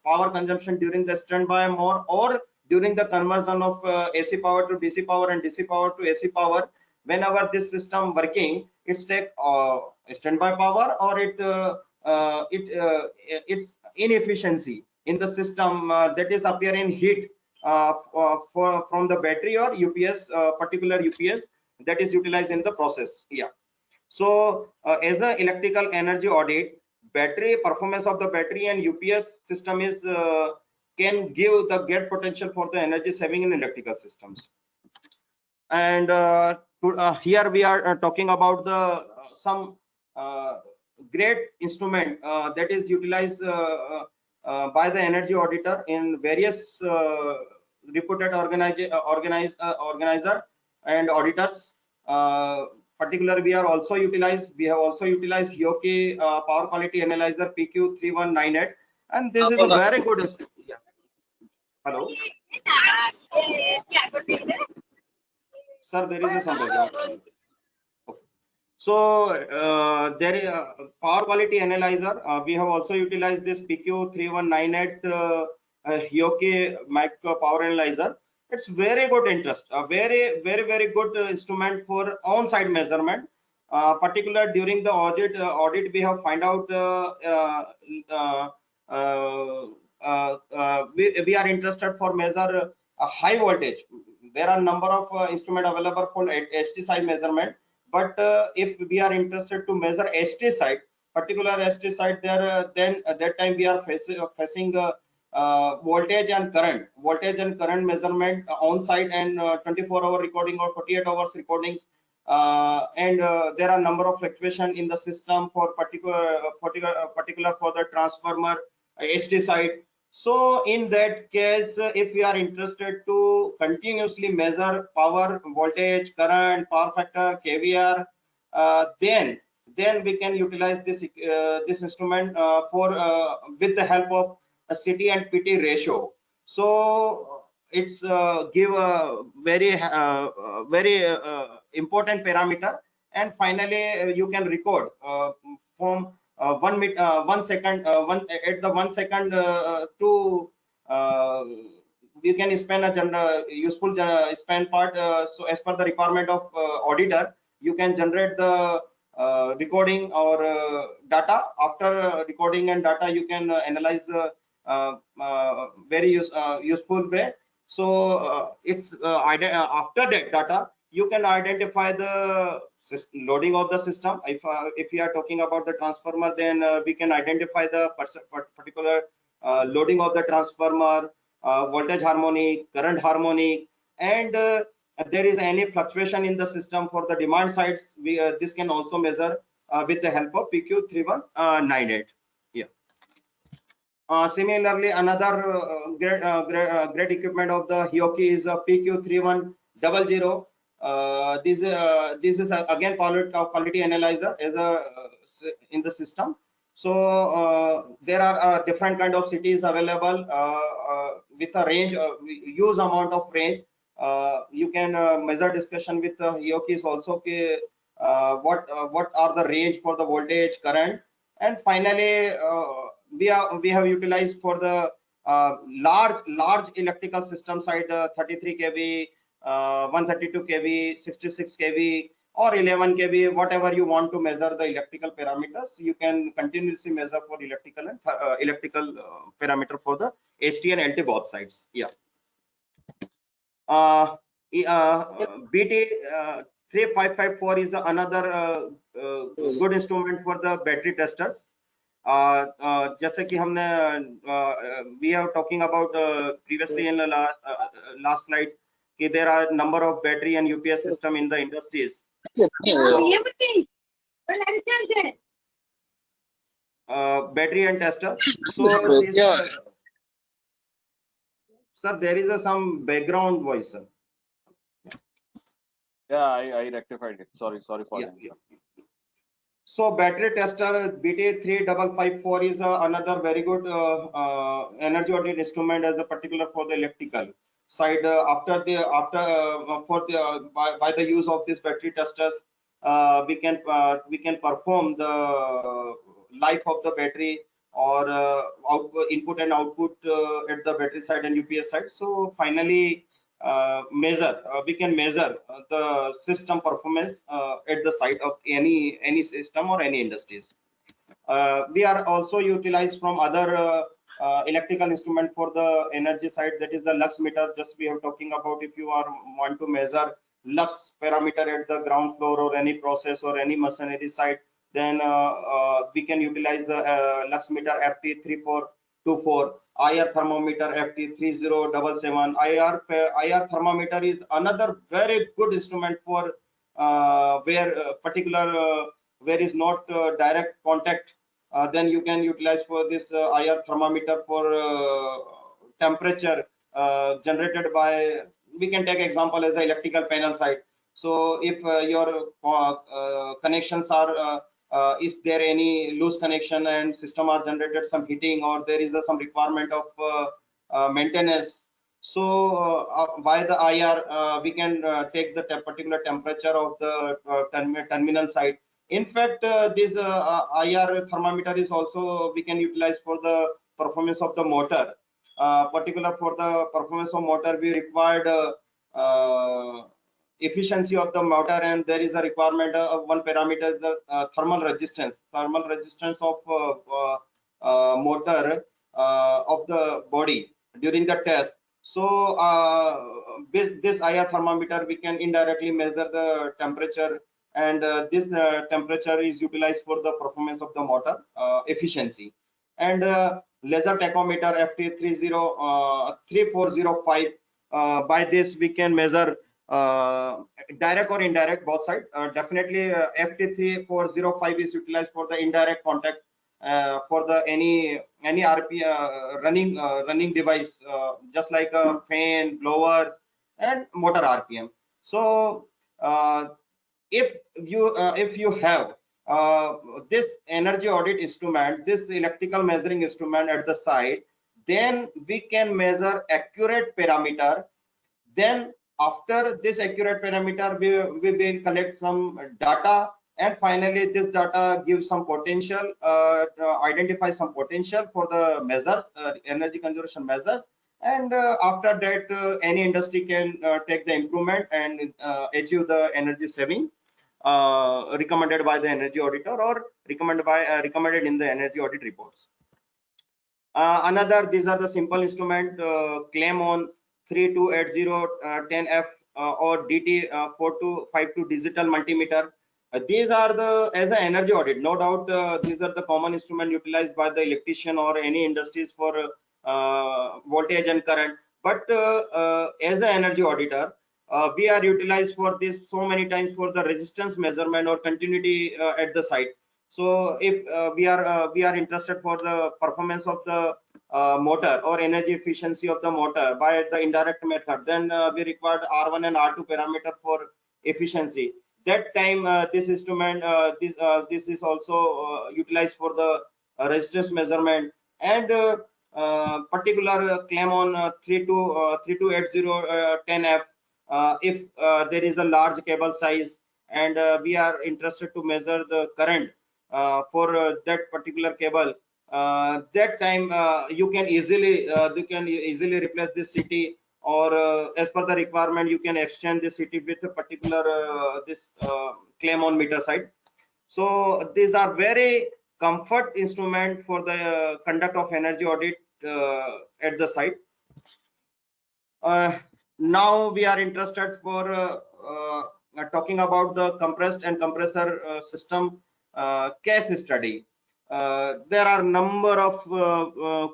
power consumption during the standby mode or during the conversion of AC power to DC power and DC power to AC power. Whenever this system working, it's take standby power or it's inefficiency in the system that is appearing heat from the battery or UPS, particular UPS that is utilized in the process. Yeah. So as the electrical energy audit, battery performance of the battery and UPS system is can give the gate potential for the energy saving in electrical systems. And here we are talking about the some great instrument that is utilized by the energy auditor in various reputed organizer and auditors. Particularly, we have also utilized Hioki Power Quality Analyzer PQ3198, and this is a very good. Yeah. Hello. Sir, there is some background. Okay. So there is a Power Quality Analyzer. We have also utilized this PQ3198 Hioki Micro Power Analyzer. It's very good interest, a very good instrument for on-site measurement. Particular during the audit, we have find out we are interested for measure a high voltage. There are number of instrument available for HT side measurement, but if we are interested to measure HT side, particular HT side, there then at that time we are facing voltage and current measurement on site and 24-hour recording or 48 hours recordings, and there are number of fluctuation in the system for particular for the transformer HT side. So in that case, if we are interested to continuously measure power, voltage, current, power factor, KVR, then we can utilize this instrument for with the help of a CT and PT ratio. So it's give a very important parameter, and finally you can record from 1 second to you can spend a useful spend part. So as per the requirement of auditor, you can generate the recording or data. After recording and data, you can analyze very useful way. So it's after that data, you can identify the loading of the system. If we are talking about the transformer, then we can identify the particular loading of the transformer, voltage harmonic, current harmonic, and there is any fluctuation in the system for the demand sides. This can also measure with the help of PQ3198. Yeah. Similarly, another great equipment of the Hioki is PQ3100. This is again quality analyzer as in the system. So there are different kind of cities available with a range, huge amount of range. You can measure discussion with Hioki is also what are the range for the voltage, current, and finally we have utilized for the large electrical system side 33 kV, 132 kV, 66 kV, or 11 kV, whatever you want to measure the electrical parameters. You can continuously measure for electrical and parameter for the HT and LT both sides. Yeah. BT 3554 is another good instrument for the battery testers. जैसे कि हमने we are talking about previously in the last slide कि there are number of battery and UPS system in the industries. Battery and tester. So this, sir, there is some background voice, sir. Yeah, I rectified it. Sorry for Yeah, that. yeah. So battery tester BT3554 is another very good energy audit instrument as a particular for the electrical side. By the use of these battery testers, we can perform the life of the battery or input and output at the battery side and UPS side. So finally, we can measure the system performance at the site of any system or any industries. We are also utilized from other electrical instrument for the energy side, that is the lux meter. Just we are talking about, if you want to measure lux parameter at the ground floor or any process or any machinery site, then we can utilize the lux meter FT3424, IR thermometer FT3077. IR thermometer is another very good instrument for where where is not direct contact. Then you can utilize for this IR thermometer for temperature generated by, we can take example as an electrical panel side. So if your connections are is there any loose connection and system are generated some heating, or there is some requirement of maintenance, so by the IR we can take the particular temperature of the terminal side. In fact, this IR thermometer is also we can utilize for the performance of the motor. Particular for the performance of motor, we required efficiency of the motor, and there is a requirement of one parameter, the thermal resistance of motor of the body during the test. So this IR thermometer, we can indirectly measure the temperature, and this temperature is utilized for the performance of the motor efficiency. And laser tachometer FT3405, by this we can measure direct or indirect both sides. Definitely FT3405 is utilized for the indirect contact for the any RP running device, just like a fan, blower, and motor RPM. So if you have this energy audit instrument, this electrical measuring instrument at the site, then we can measure accurate parameter. Then after this accurate parameter, we will collect some data, and finally this data gives some potential, identify some potential for the measures, energy conservation measures. And after that, any industry can take the improvement and achieve the energy saving recommended by the energy auditor, or recommended in the energy audit reports. These are the simple instrument, claim on 328010F or DT4252 digital multimeter. These are the, as an energy audit, no doubt these are the common instrument utilized by the electrician or any industries for voltage and current. But as an energy auditor, we are utilized for this so many times for the resistance measurement or continuity at the site. So if we are interested for the performance of the motor or energy efficiency of the motor by the indirect method, then we required R1 and R2 parameter for efficiency. That time this instrument, this is also utilized for the resistance measurement. And particular claim on 328010F, if there is a large cable size and we are interested to measure the current for that particular cable, that time you can easily replace this CT, or as per the requirement you can exchange this CT with a particular claim on meter side. So these are very comfort instrument for the conduct of energy audit at the site. Now we are interested for talking about the compressed and compressor system case study. There are number of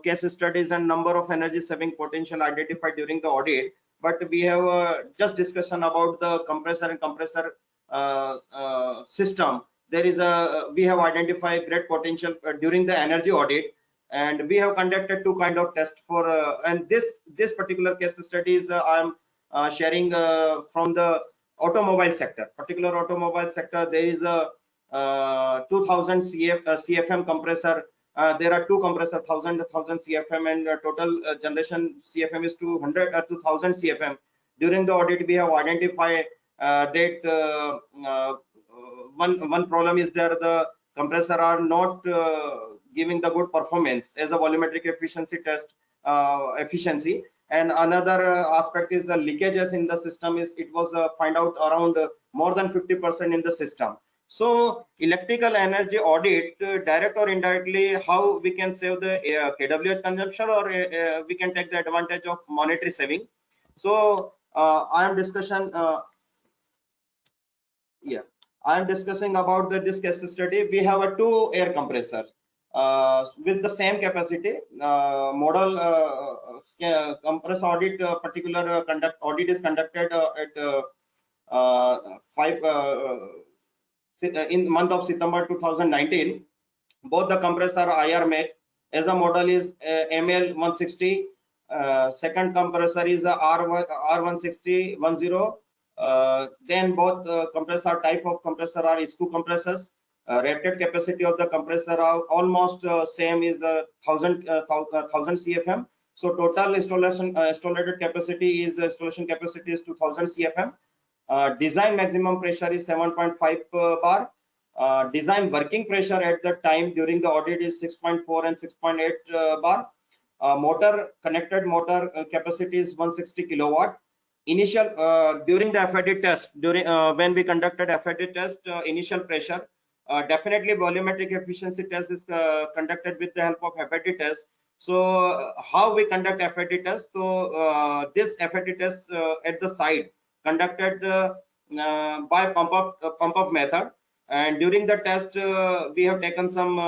case studies and number of energy saving potential identified during the audit, but we have just discussion about the compressor and compressor system. We have identified great potential during the energy audit, and we have conducted two kind of tests for and this particular case studies I am sharing from the automobile sector, particular automobile sector, there is a 2000 CFM compressor. There are two compressor, 1000 CFM, and total generation CFM is 200 2000 CFM. During the audit, we have identified that one problem is there, the compressor are not giving the good performance as a volumetric efficiency test efficiency. And another aspect is the leakages in the system is it was find out around more than 50% in the system. So electrical energy audit, direct or indirectly, how we can save the kWh consumption, or we can take the advantage of monetary saving. So I am discussing about this case study. We have a 2 air compressor with the same capacity. Model compressor audit, particular audit is conducted in month of September 2019. Both the compressor IR make as a model is ML160. Second compressor is R16010. Then both compressor type of compressor are SCU compressors. Rated capacity of the compressor are almost same is 1000 CFM. So total installation capacity is 2000 CFM. Design maximum pressure is 7.5 bar. Design working pressure at the time during the audit is 6.4 and 6.8 bar. Connected motor capacity is 160 kilowatt. Initial during the FID test, when we conducted FID test, initial pressure, definitely volumetric efficiency test is conducted with the help of FID test. So how we conduct FID test? So this FID test at the site conducted by pump up method, and during the test we have taken some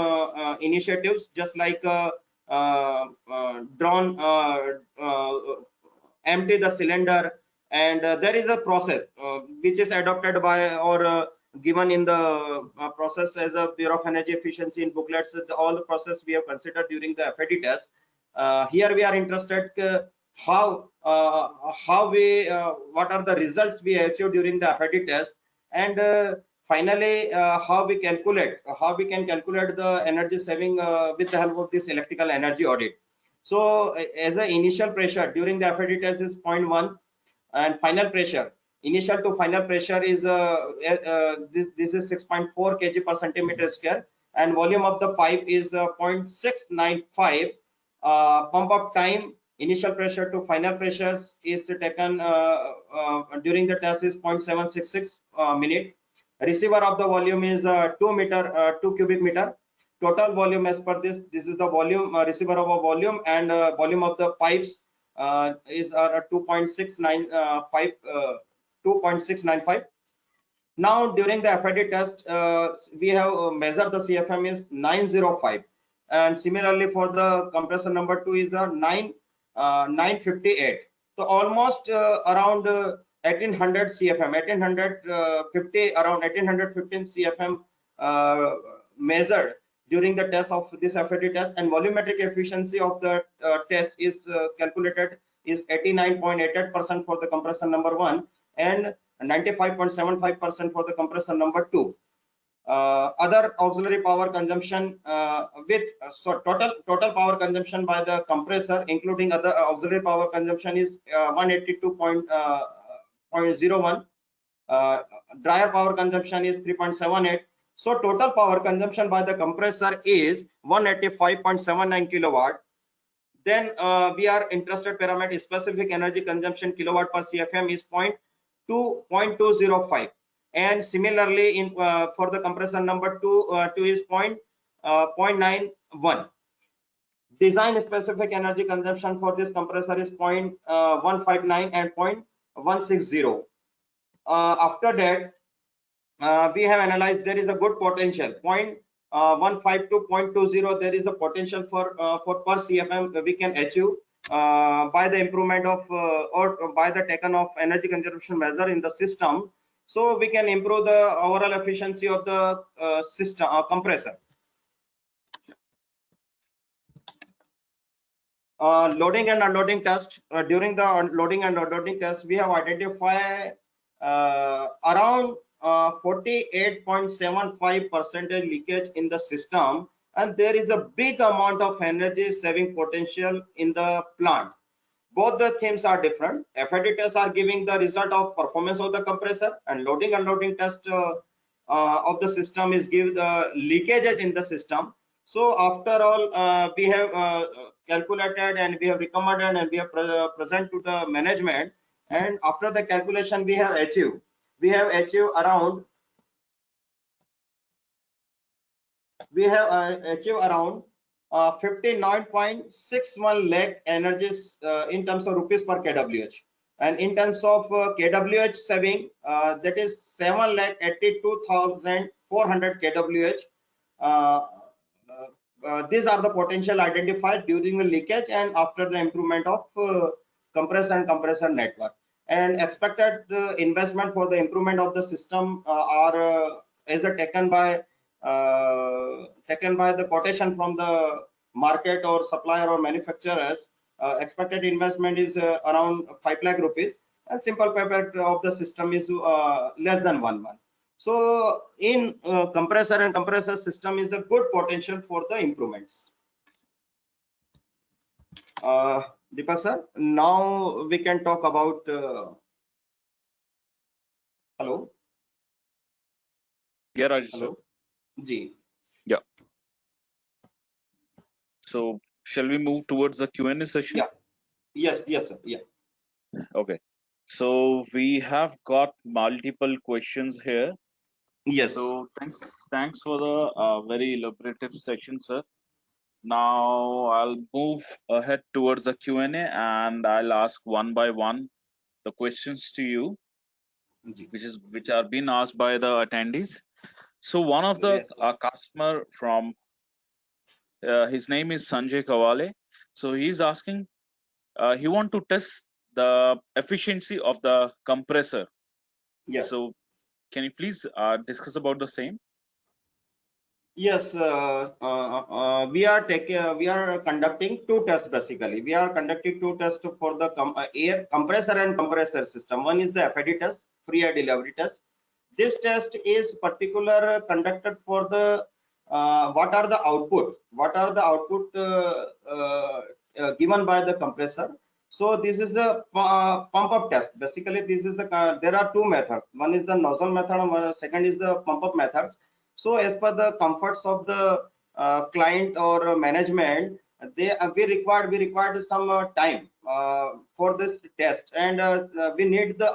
initiatives, just like drawn empty the cylinder, and there is a process which is adopted by or given in the process as a Bureau of Energy Efficiency in booklets. All the process we have considered during the FID test. Here we are interested how we what are the results we achieved during the FID test, and finally how we can calculate the energy saving with the help of this electrical energy audit. So as an initial pressure during the FID test is 0.1, and final pressure, initial to final pressure is this is 6.4 kg per centimeter square, and volume of the pipe is 0.695. Pump up time, initial pressure to final pressures is taken during the test is 0.766 minute. Receiver of the volume is 2 cubic meter. Total volume as per this is the volume, receiver of a volume, and volume of the pipes is 2.695. Now during the FID test we have measured the CFM is 905, and similarly for the compressor number 2 is 958. So almost around 1800 CFM, 1850, around 1815 CFM measured during the test of this FID test, and volumetric efficiency of the test is calculated is 89.88% for the compressor number 1 and 95.75% for the compressor number 2. Other auxiliary power consumption so total power consumption by the compressor including other auxiliary power consumption is 182.01. Dryer power consumption is 3.78. So total power consumption by the compressor is 185.79 kilowatt. Then we are interested parameter specific energy consumption kilowatt per CFM is 0.205, and similarly in for the compressor number 2 is 0.91. Design specific energy consumption for this compressor is 0.159 and 0.160. After that we have analyzed there is a good potential 0.15 to 0.20. There is a potential for per CFM we can achieve by the improvement of or by the taken of energy consumption measure in the system. So we can improve the overall efficiency of the system compressor. Loading and unloading test. During the loading and unloading test, we have identified around 48.75% leakage in the system, and there is a big amount of energy saving potential in the plant. Both the themes are different. FID tests are giving the result of performance of the compressor, and loading unloading test of the system is give the leakages in the system. So after all, we have calculated and we have recommended and we have present to the management, and after the calculation we have achieved around 59.61 lakh energies in terms of rupees per kWh, and in terms of kWh saving, that is 7,82,400 kWh. These are the potential identified during the leakage and after the improvement of compressor and compressor network. And expected investment for the improvement of the system are is taken by the quotation from the market or supplier or manufacturers. Expected investment is around 5 lakh rupees, and simple payback of the system is less than 1 month. So in compressor and compressor system is a good potential for the improvements. Deepak sir, now we can talk about hello. Yeah, Rajesh sir. Hello. Ji. Yeah. So shall we move towards the Q&A session? Yeah. Yes, sir. Yeah. Okay. So we have got multiple questions here. Yes. So thanks for the very elaborative session, sir. Now I'll move ahead towards the Q&A and I'll ask one by one the questions to you, Ji. which are being asked by the attendees. So one of the Yes, sir. customer from his name is Sanjay Kawale. So he's asking, he want to test the efficiency of the compressor. Yeah. So can you please discuss about the same? Yes, we are conducting two tests basically. We are conducting two tests for the air compressor and compressor system. One is the FID test, free air delivery test. This test is particular conducted for the what are the output given by the compressor. So this is the pump up test. Basically, this is the there are two methods. One is the nozzle method, and second is the pump up methods. So as per the comforts of the client or management, we required some time for this test, and we need the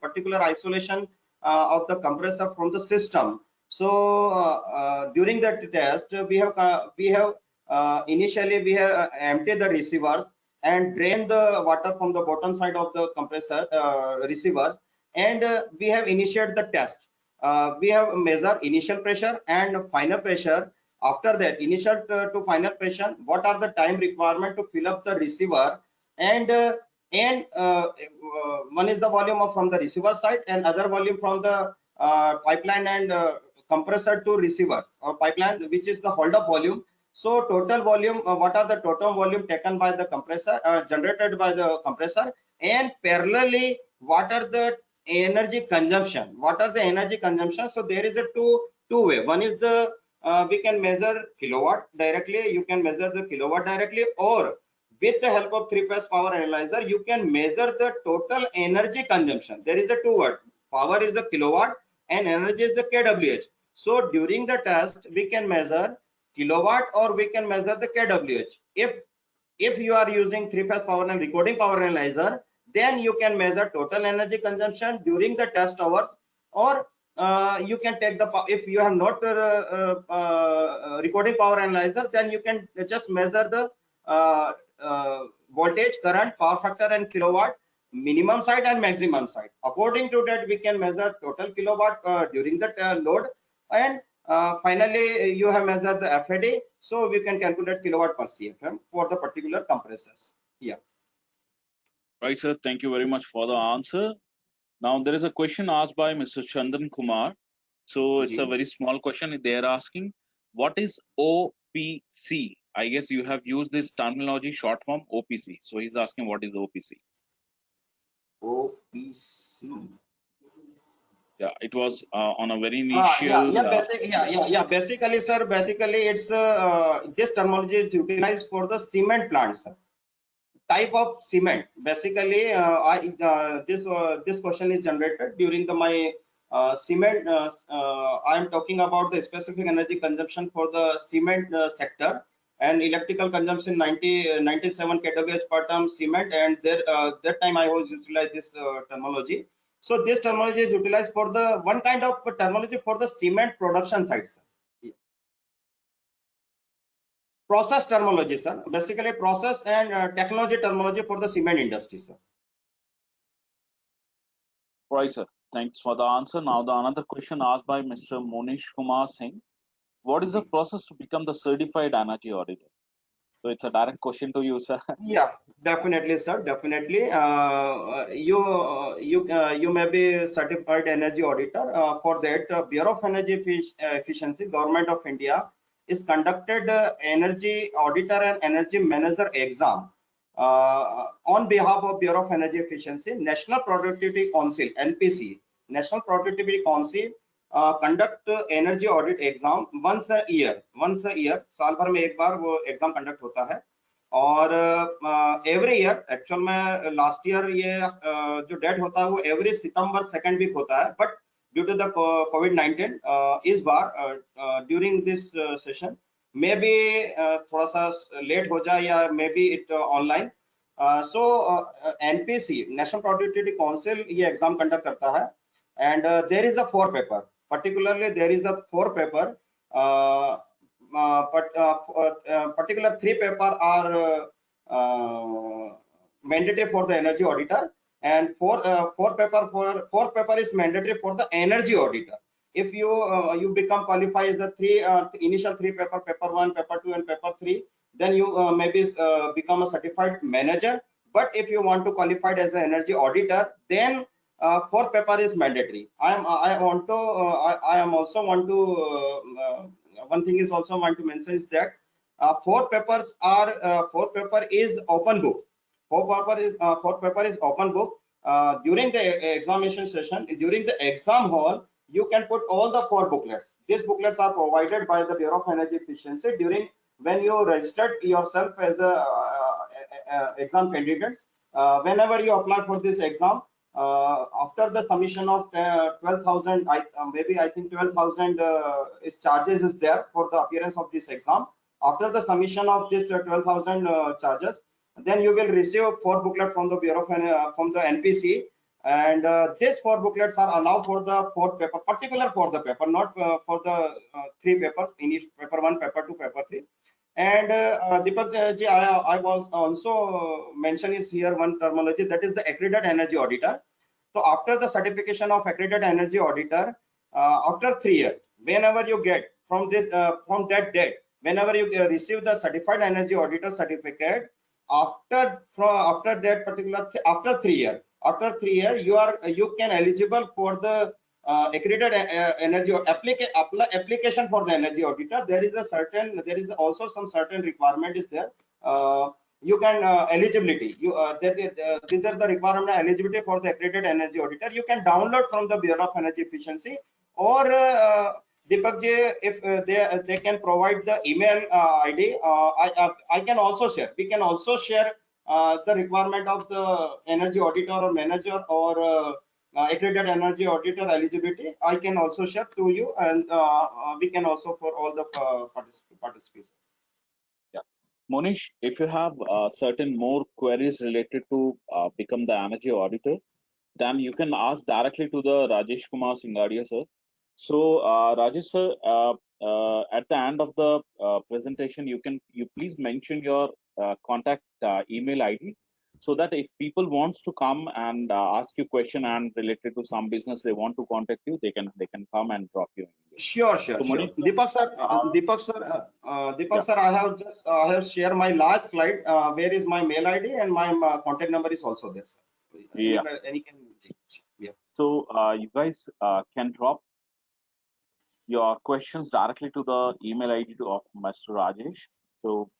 particular isolation of the compressor from the system. So during that test, initially we have emptied the receivers and drain the water from the bottom side of the compressor receiver, and we have initiated the test. We have measured initial pressure and final pressure. After that, initial to final pressure, what are the time requirement to fill up the receiver, and one is the volume from the receiver side and other volume from the pipeline and compressor to receiver or pipeline, which is the hold up volume. So total volume, what are the total volume taken by the compressor, generated by the compressor, and parallelly what are the energy consumption. So there is a two way. One is the we can measure kilowatt directly. You can measure the kilowatt directly, or with the help of three-phase power analyzer, you can measure the total energy consumption. There is a two word. Power is the kilowatt and energy is the kWh. So during the test, we can measure kilowatt or we can measure the kWh. If you are using three-phase power and recording power analyzer, then you can measure total energy consumption during the test hours, or you can take the, if you have not recording power analyzer, then you can just measure the voltage, current, power factor and kilowatt, minimum side and maximum side. According to that, we can measure total kilowatt during the load, and finally you have measured the FAD, so we can calculate kilowatt per CFM for the particular compressors. Yeah. Right, sir. Thank you very much for the answer. Now there is a question asked by Mr. Chandan Kumar. So it's a very small question. They are asking, what is OPC? I guess you have used this terminology short form OPC. So he's asking, what is OPC? OPC. Yeah, it was on a very initial. Basically, sir, it's this terminology is utilized for the cement plants. Type of cement. Basically, this question is generated during my cement. I am talking about the specific energy consumption for the cement sector, and electrical consumption 97 kWh per ton cement, and there that time I was utilized this terminology. So this terminology is utilized for the one kind of terminology for the cement production sites. Process terminology, sir. Basically, process and technology terminology for the cement industry, sir. Right, sir. Thanks for the answer. Now, the another question asked by Mr. Monish Kumar Singh. What is the process to become the certified energy auditor? So it's a direct question to you, sir. Yeah, definitely, sir. Definitely. You may be certified energy auditor. For that, Bureau of Energy Efficiency, Government of India, is conducted energy auditor and energy manager exam on behalf of Bureau of Energy Efficiency. National Productivity Council (NPC), National Productivity Council conduct energy audit exam once a year. साल भर में एक बार वो exam conduct होता है. और every year actual में last year ये जो डेट होता है वो एवरी सितंबर सेकंड वीक होता है, बट ड्यू टू द कोविड-19 इस बार during this session may be थोड़ा सा लेट हो जाए या may be it online. So NPC national productivity council ये एग्जाम कंडक्ट करता है, and there is a 4 paper. particularly there is a 4 paper, particular 3 paper are mandatory for the energy auditor, and 4 paper is mandatory for the energy auditor. If you become qualified as the initial 3 paper, paper 1, paper 2 and paper 3, then you maybe become a certified manager. But if you want to qualify as an energy auditor, then 4 paper is mandatory. I am also want to one thing is also want to mention is that 4 papers are 4 paper is open book. 4 paper is open book. During the examination session, during the exam hall, you can put all the 4 booklets. These booklets are provided by the Bureau of Energy Efficiency during when you registered yourself as a exam candidates. Whenever you apply for this exam, after the submission of 12,000, I think 12,000 is charges is there for the appearance of this exam. After the submission of this 12,000 charges, then you will receive 4 booklet from the Bureau of from the NPC, and these 4 booklets are allowed for the 4 paper, particular for the paper, not for the 3 papers, finish paper 1, paper 2, paper 3. And Deepak ji, I was also mention is here one terminology, that is the accredited energy auditor. So after the certification of accredited energy auditor, after 3 years, whenever you get from this from that date, whenever you receive the certified energy auditor certificate, after that particular after 3 years, you can eligible for the accredited energy application for the energy auditor. There is also some certain requirement is there. You can eligibility. These are the requirement eligibility for the accredited energy auditor. You can download from the Bureau of Energy Efficiency, or Deepak ji, if they can provide the email ID, I can also share. We can also share the requirement of the energy auditor or manager or accredited energy auditor eligibility. I can also share to you, and we can also for all the participants. Yeah, Monish, if you have certain more queries related to become the energy auditor, then you can ask directly to the Rajesh Kumar Singadia, sir. So Rajesh sir, at the end of the presentation, you please mention your contact email ID, so that if people wants to come and ask you question and related to some business they want to contact you, they can come and drop you an email. Sure. Monish, Deepak sir, I have shared my last slide. Where is my mail ID and my contact number is also there, sir. Yeah. So you guys can drop your questions directly to the email ID of Mr. Rajesh. So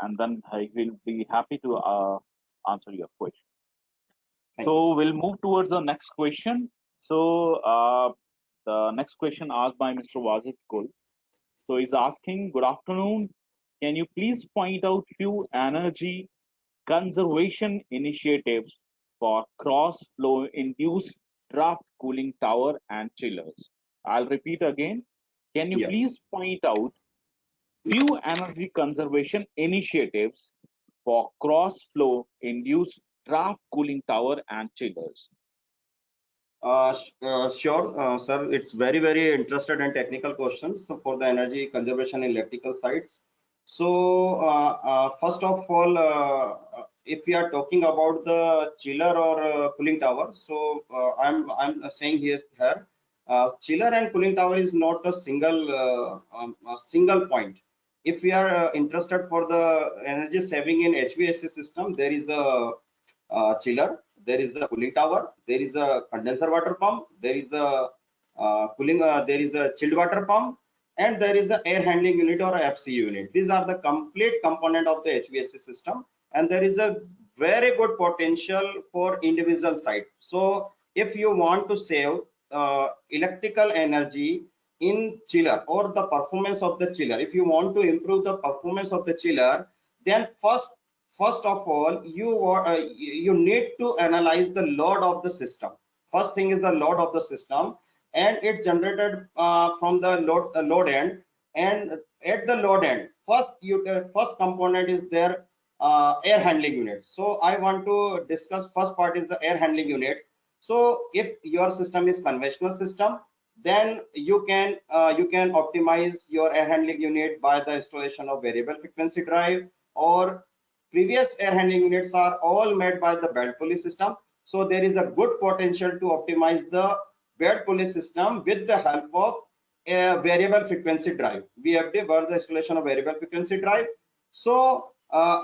and then he will be happy to answer your question. So we'll move towards the next question. So The next question asked by Mr. Wajid Kul. So he's asking, good afternoon. Can you please point out few energy conservation initiatives for cross-flow induced draft cooling tower and chillers? I'll repeat again. Can you Yeah. please point out few energy conservation initiatives for cross-flow induced draft cooling tower and chillers? Sure, sir. It's very interested and technical questions for the energy conservation in electrical sites. So, first of all, if we are talking about the chiller or cooling tower, so I'm saying here, chiller and cooling tower is not a single point. If we are interested for the energy saving in HVAC system, there is a chiller, there is the cooling tower, there is a condenser water pump, there is a there is a chilled water pump, and there is the air handling unit or FCU unit. These are the complete component of the HVAC system, and there is a very good potential for individual site. So if you want to save electrical energy in chiller or the performance of the chiller, if you want to improve the performance of the chiller, then first of all you need to analyze the load of the system. First thing is the load of the system, and it's generated from the load end, and at the load end first component is their air handling unit. So I want to discuss first part is the air handling unit. So if your system is conventional system, then you can optimize your air handling unit by the installation of variable frequency drive, or previous air handling units are all made by the belt pulley system. So there is a good potential to optimize the belt pulley system with the help of a variable frequency drive. VFD, were the installation of variable frequency drive. So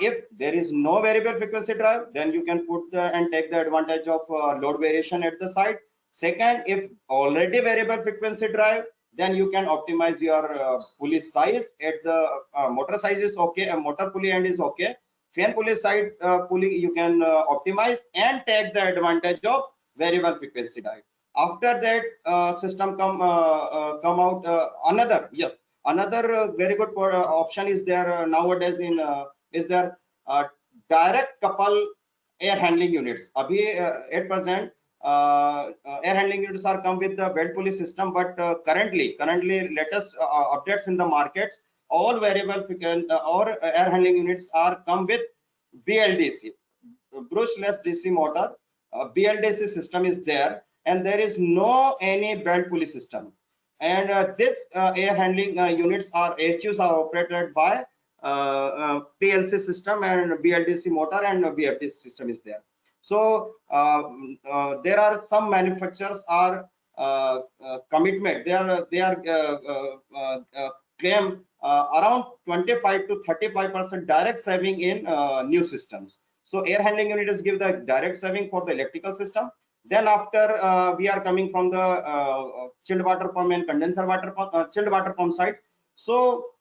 if there is no variable frequency drive, then you can put and take the advantage of load variation at the site. Second, if already variable frequency drive, then you can optimize your pulley size. At the motor size is okay, motor pulley end is okay. Fan pulley side pulley you can optimize and take the advantage of variable frequency drive. After that, system come out another very good option is there nowadays in is there direct couple air handling units. Abhi at present air handling units are come with the belt pulley system, but currently latest updates in the markets, all variable or air handling units are come with BLDC, brushless DC motor. BLDC system is there, and there is no any belt pulley system. And this air handling units are HUs are operated by PLC system and BLDC motor, and BFD system is there. So there are some manufacturers are commitment. They are claim around 25 to 35% direct saving in new systems. So air handling units give the direct saving for the electrical system. Then after we are coming from the chilled water pump and condenser water pump, chilled water pump side. So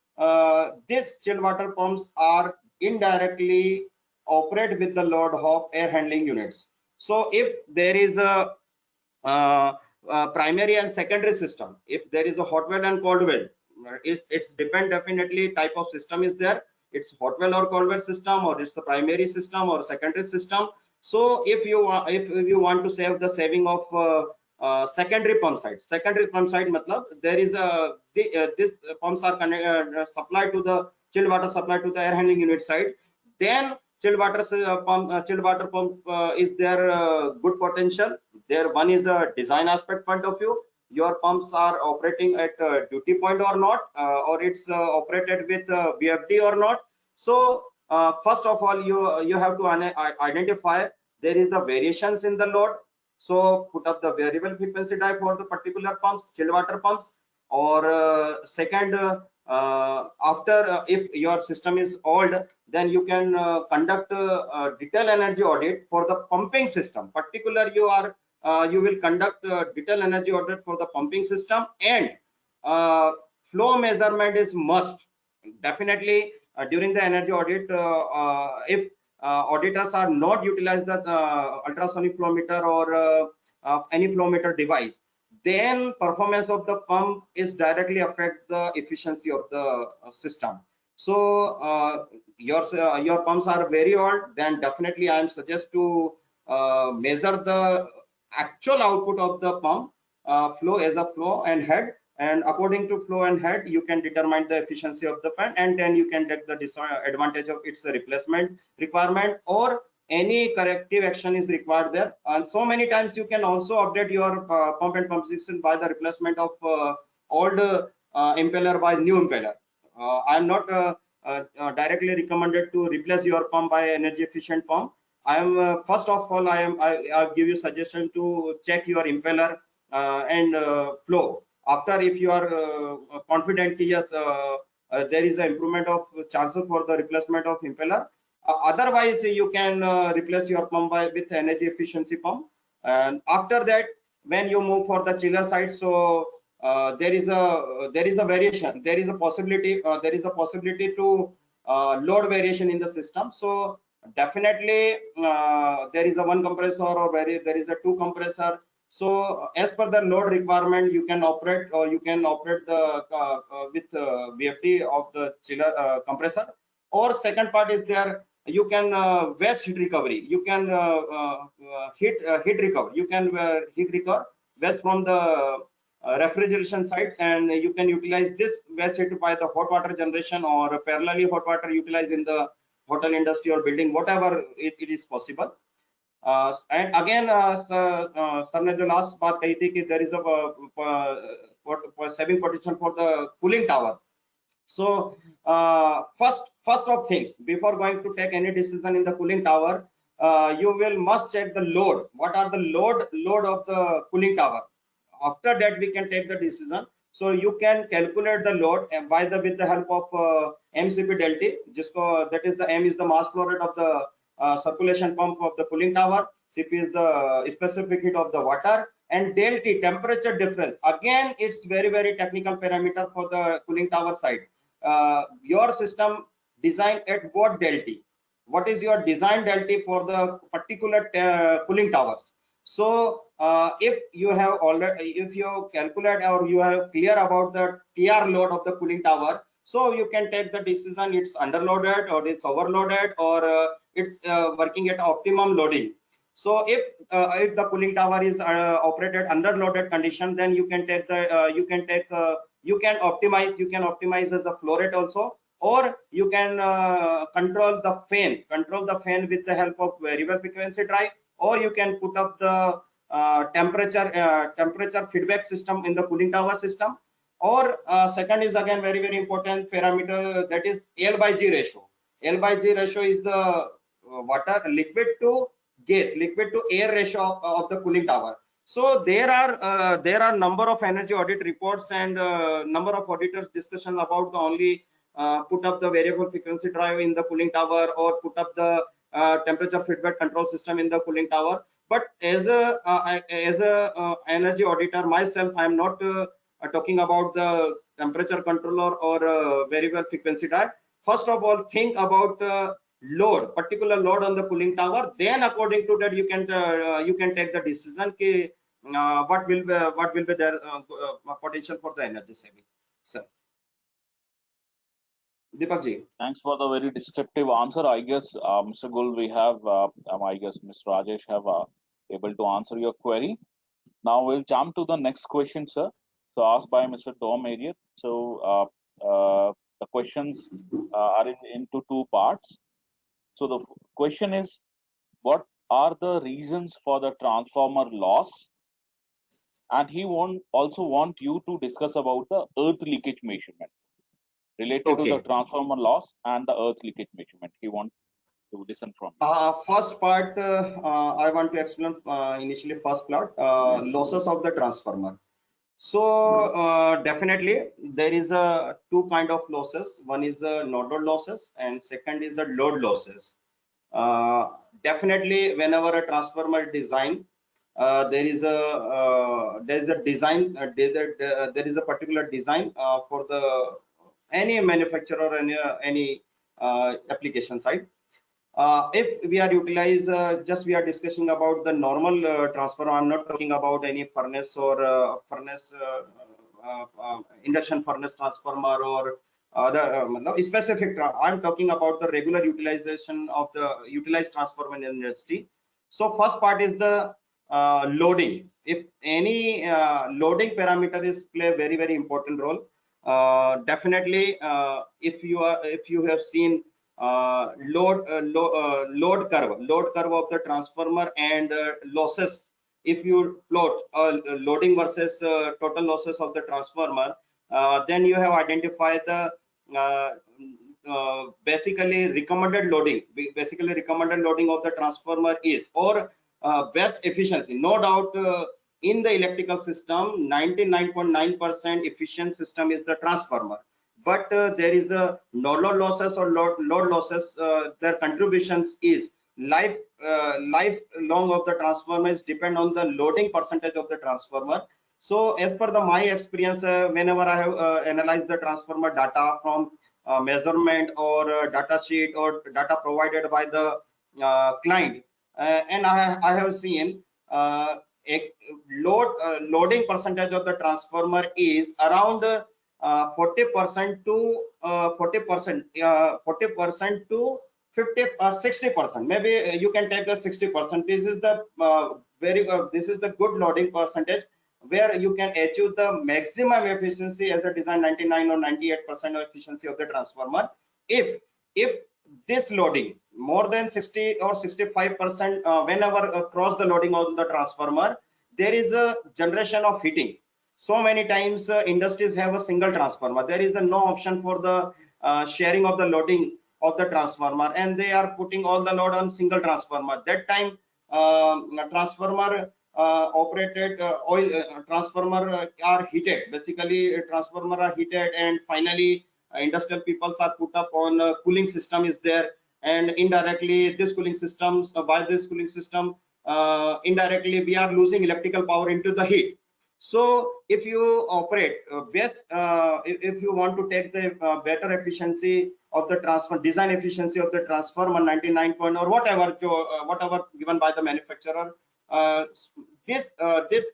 these chilled water pumps are indirectly operate with the load of air handling units. So if there is a primary and secondary system, if there is a hot well and cold well, it's depend definitely type of system is there. It's hot well or cold well system, or it's a primary system or secondary system. So if you want to save the saving of secondary pump side matlab there is a this pumps are supplied to the chilled water supply to the air handling unit side. Then chilled water pump is there good potential there. One is the design aspect point of view, your pumps are operating at duty point or not, or it's operated with BFD or not. So first of all you have to identify there is the variations in the load. So put up the variable frequency drive for the particular pumps, chilled water pumps. Or second, after if your system is old, then you can conduct a detailed energy audit for the pumping system. Particular you will conduct detailed energy audit for the pumping system, and flow measurement is must. Definitely during the energy audit, if auditors are not utilize the ultrasonic flow meter or any flow meter device, then performance of the pump is directly affect the efficiency of the system. So your pumps are very old, then definitely I am suggest to measure the actual output of the pump, flow as a flow and head, and according to flow and head you can determine the efficiency of the fan, and then you can take the advantage of its replacement requirement, or any corrective action is required there. And so many times you can also update your pump and pump system by the replacement of old impeller by new impeller. I am not directly recommended to replace your pump by energy efficient pump. I am first of all I'll give you suggestion to check your impeller and flow. After, if you are confident, yes, there is an improvement of chances for the replacement of impeller. Otherwise, you can replace your pump with energy efficiency pump. And after that, when you move for the chiller side, so there is a variation. There is a possibility. To load variation in the system. So definitely there is a one compressor, or there is a two compressor. So as per the load requirement, you can operate, or you can operate the with VFD of the chiller compressor. Or second part is there, you can waste heat recovery. You can heat recover. You can heat recover waste from the refrigeration side, and you can utilize this waste heat by the hot water generation, or parallelly hot water utilized in the hotel industry or building, whatever it is possible. And again, sir ने जो last बात कही थी कि there is a saving potential for the cooling tower. So first of things, before going to take any decision in the cooling tower, you will must check the load. What are the load of the cooling tower? After that we can take the decision. So you can calculate the load with the help of MCP delta, that is the M is the mass flow rate of the circulation pump of the cooling tower, CP is the specific heat of the water, and delta temperature difference. Again, it's very technical parameter for the cooling tower side. Your system design at what delta? What is your design delta for the particular cooling towers? So if you calculate, or you are clear about the TR load of the cooling tower, so you can take the decision it's underloaded, or it's overloaded, or it's working at optimum loading. So if the cooling tower is operated under loaded condition, then you can take the you can optimize as a flow rate also, or you can control the fan with the help of variable frequency drive, or you can put up the temperature feedback system in the cooling tower system. Or second is again very important parameter, that is L by G ratio. L by G ratio is the water liquid to air ratio of the cooling tower. So there are number of energy audit reports and number of auditors discussion about the only put up the variable frequency drive in the cooling tower, or put up the temperature feedback control system in the cooling tower. But as a energy auditor myself, I am not talking about the temperature controller or variable frequency drive. First of all, think about particular load on the cooling tower. Then according to that, you can take the decision what will be their potential for the energy saving. Sir Deepak ji. Thanks for the very descriptive answer. I guess, Mr. Gul, we have, I guess, Mr. Rajesh have able to answer your query. Now we'll jump to the next question, sir. So asked by Mr. Tom Elliott. So the questions are into two parts. So the question is, what are the reasons for the transformer loss? And he also want you to discuss about the earth leakage measurement related to the transformer loss and the earth leakage measurement. He wants to listen from you. First part, I want to explain initially first part, losses of the transformer. So definitely there is a two kind of losses. One is the nodal losses, and second is the load losses. Definitely whenever a transformer design, there is a design, there is a particular design for the any manufacturer or any application side. If we are just we are discussing about the normal transformer. I'm not talking about any furnace or induction furnace transformer or other specific. I'm talking about the regular utilization of the utilized transformer in industry. So first part is the loading. If any loading parameter is play very important role. Definitely, if you have seen load curve of the transformer and losses. If you plot loading versus total losses of the transformer, then you have identified the basically recommended loading. Basically, recommended loading of the transformer is or best efficiency. No doubt, in the electrical system, 99.9% efficient system is the transformer. But there is a no load losses or load losses. Their contributions is lifelong of the transformers depend on the loading percentage of the transformer. So as per my experience, whenever I have analyzed the transformer data from measurement or data sheet or data provided by the client, and I have seen a loading percentage of the transformer is around 40% to 40% to 60%. Maybe you can take the 60%. This is the this is the good loading percentage where you can achieve the maximum efficiency as a design 99 or 98% of efficiency of the transformer. If this loading more than 60 or 65%, whenever cross the loading of the transformer, there is a generation of heating. So many times industries have a single transformer. There is no option for the sharing of the loading of the transformer, and they are putting all the load on single transformer. That time transformer operated oil transformer are heated. Basically, transformer are heated, and finally industrial peoples are put up on cooling system is there, and indirectly this cooling systems by this cooling system indirectly we are losing electrical power into the heat. So if you operate best, if you want to take the better efficiency of the transformer, design efficiency of the transformer 99 point or whatever given by the manufacturer, this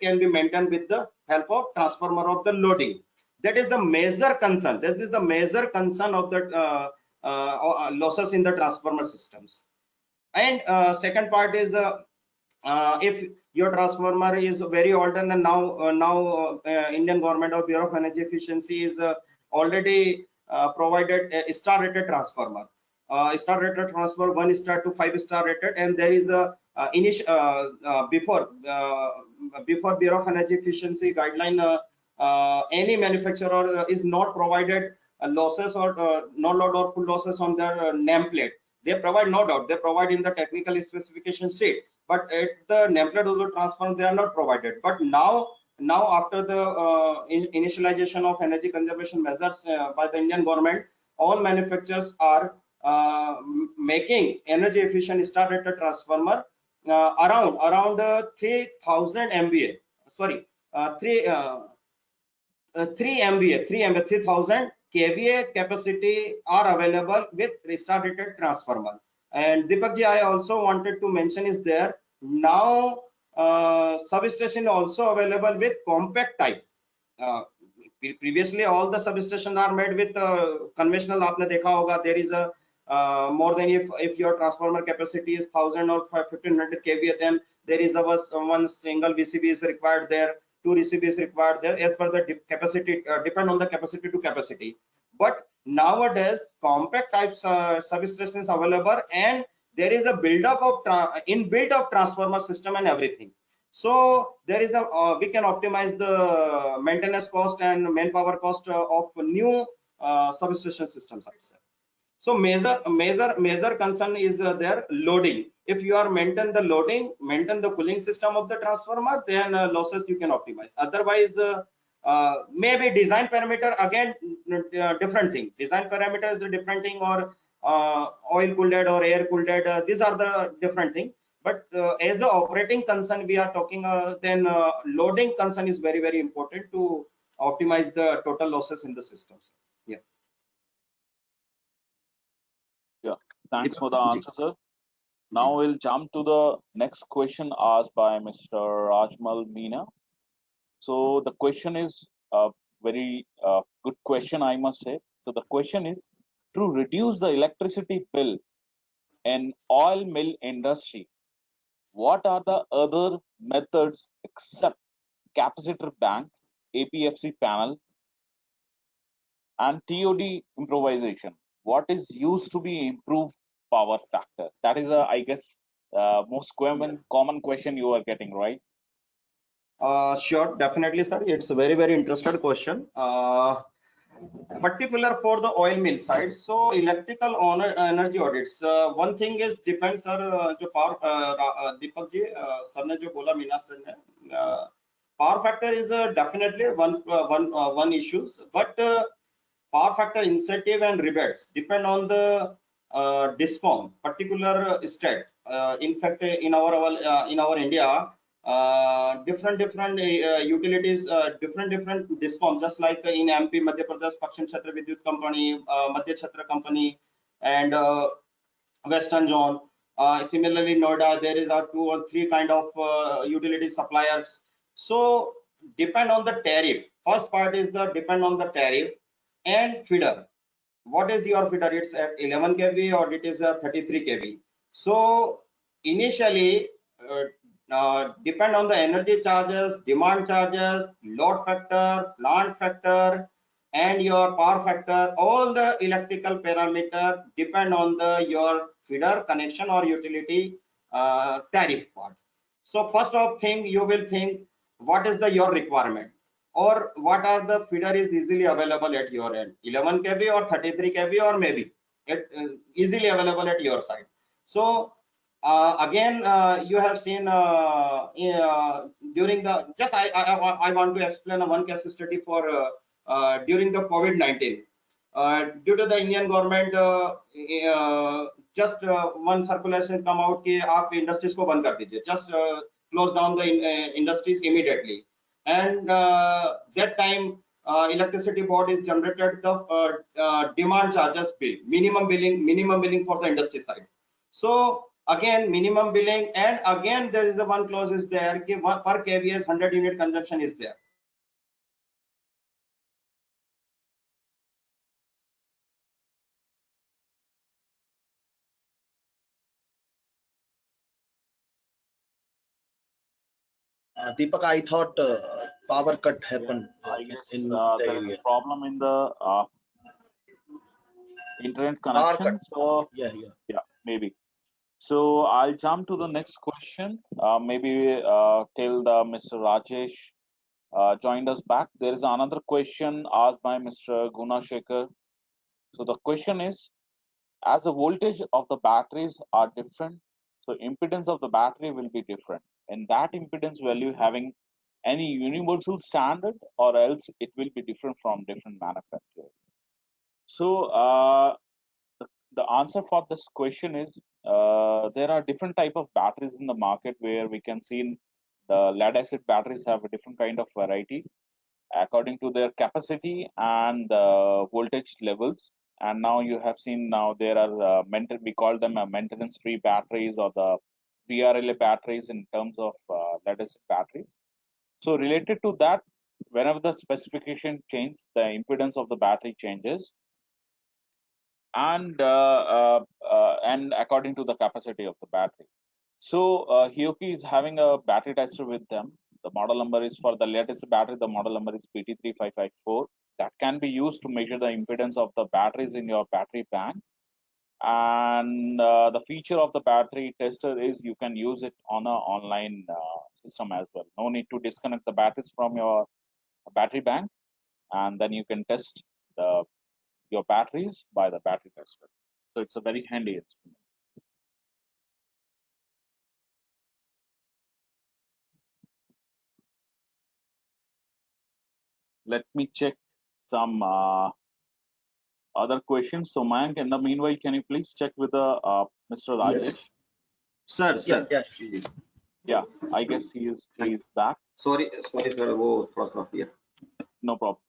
can be maintained with the help of transformer of the loading. That is the major concern. This is the major concern of the losses in the transformer systems. And second part is if your transformer is very old, and now Indian government or Bureau of Energy Efficiency is already provided a star rated transformer. Star rated transformer 1 star to 5 star rated, and there is a before Bureau of Energy Efficiency guideline, any manufacturer is not provided losses or no load or full losses on their nameplate. They provide, no doubt, they provide in the technical specification sheet, but at the nameplate of the transformer they are not provided. But now after the initialization of energy conservation measures by the Indian government, all manufacturers are making energy efficient star rated transformer around 3000 MVA. Sorry, 3000 kVA capacity are available with star rated transformer. And Deepak ji, I also wanted to mention is there now substation also available with compact type. Previously all the substations are made with conventional. Aapne dekha hoga, there is a more than if your transformer capacity is 1000 or 1500 kVA, then there is a one single VCB is required there, 2 VCBs required there as per the capacity, depend on the capacity to capacity. But nowadays compact types substations available, and there is a build-up of inbuilt of transformer system and everything. So there is a we can optimize the maintenance cost and manpower cost of new substation systems itself. So major concern is their loading. If you are maintain the loading, maintain the cooling system of the transformer, then losses you can optimize. Otherwise, maybe design parameter, again different thing. Design parameter is a different thing, or oil cooled or air cooled. These are the different thing. But as the operating concern we are talking, then loading concern is very important to optimize the total losses in the systems. Yeah. Yeah. Thanks for the answer, sir. Now we'll jump to the next question asked by Mr. Rajmal Meena. So the question is a very good question, I must say. So the question is, to reduce the electricity bill in oil mill industry, what are the other methods except capacitor bank, APFC panel, and TOD improvisation? What is used to be improved power factor? That is I guess, most common question you are getting, right? Sure, definitely, sir. It's a very, very interested question. Particular for the oil mill side, so electrical energy audits. One thing is depends, sir. जो power Deepak ji sir ने जो बोला, Meena sir ने, power factor is definitely one issues, but power factor incentive and rebates depend on the DISCOM particular state. In fact, in our India, different utilities, different DISCOM, just like in MP, Madhya Pradesh Pakshim Kshetra Vidyut Company, Madhya Kshetra Company, and Western Zone. Similarly, Noida, there is 2 or 3 kind of utility suppliers. So depend on the tariff. First part is the depend on the tariff and feeder. What is your feeder? It's at 11 kV or it is a 33 kV. So initially, depend on the energy charges, demand charges, load factor, plant factor, and your power factor. All the electrical parameter depend on the your feeder connection or utility tariff part. So first of thing, you will think what is the your requirement, or what are the feeder is easily available at your end, 11 kV or 33 kV, or maybe it easily available at your side. So again, you have seen during the just I want to explain one case study for during the COVID-19. Due to the Indian government, just one circulation come out कि आप industries को बंद कर दीजिए, just close down the industries immediately. And that time, electricity board is generated the demand charges bill, minimum billing for the industry side. So again, minimum billing, and again there is the one clause is there, per kVA 100 unit consumption is there. Deepak, I thought power cut happened I guess in there the is a area. problem in the internet Power connection. cut. So Yeah. maybe. So I'll jump to the next question. Maybe till the Mr. Rajesh joined us back. There is another question asked by Mr. Gunashekar. So the question is, as the voltage of the batteries are different, so impedance of the battery will be different. And that impedance value having any universal standard, or else it will be different from different manufacturers. So the answer for this question is, there are different type of batteries in the market, where we can see the lead acid batteries have a different kind of variety according to their capacity and the voltage levels. And now you have seen, now there are we call them maintenance free batteries, or the VRLA batteries in terms of lead acid batteries. So related to that, whenever the specification changes, the impedance of the battery changes, and according to the capacity of the battery. So Hioki is having a battery tester with them. The model number is, for the latest battery, the model number is PT3554. That can be used to measure the impedance of the batteries in your battery bank. And the feature of the battery tester is you can use it on an online system as well. No need to disconnect the batteries from your battery bank, and then you can test your batteries by the battery tester. So it's a very handy instrument. Let me check some other questions. So Mayank, in the meanwhile, can you please check with the Mr. Rajesh? Yes. Sir. Yeah, I guess he is back. Sorry sir, वो थोड़ा सा here. No problem.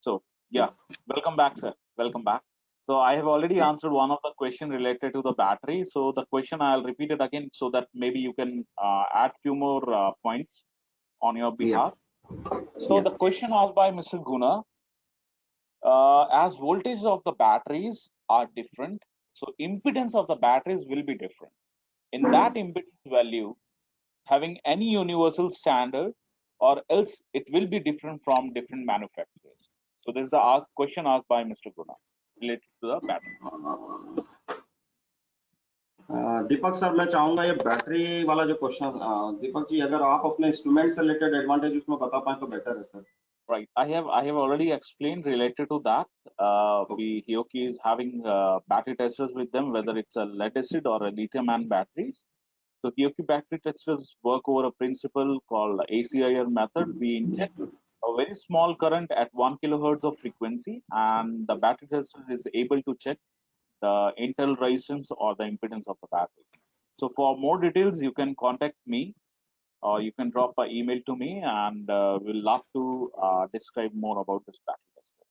So yeah, welcome back, sir. Welcome back. So I have already answered one of the question related to the battery. So the question I'll repeat it again so that maybe you can add few more points on your behalf. So Yeah. the question asked by Mr. Guna, as voltage of the batteries are different, so impedance of the batteries will be different. In that impedance value, having any universal standard, or else it will be different from different manufacturers. So this is the question asked by Mr. Guna related to the battery. Deepak sir, मैं चाहूंगा ये battery वाला जो question, Deepak ji अगर आप अपने instrument से related advantage उसमें बता पाए तो बेटर है sir. Right. I have already explained related to that. Hioki is having battery testers with them, whether it's a lead acid or a lithium-ion batteries. So Hioki battery testers work over a principle called ACIR method. We inject a very small current at 1 kilohertz of frequency, and the battery tester is able to check the internal resistance or the impedance of the battery. So for more details, you can contact me, or you can drop an email to me, and we'll love to describe more about this battery tester.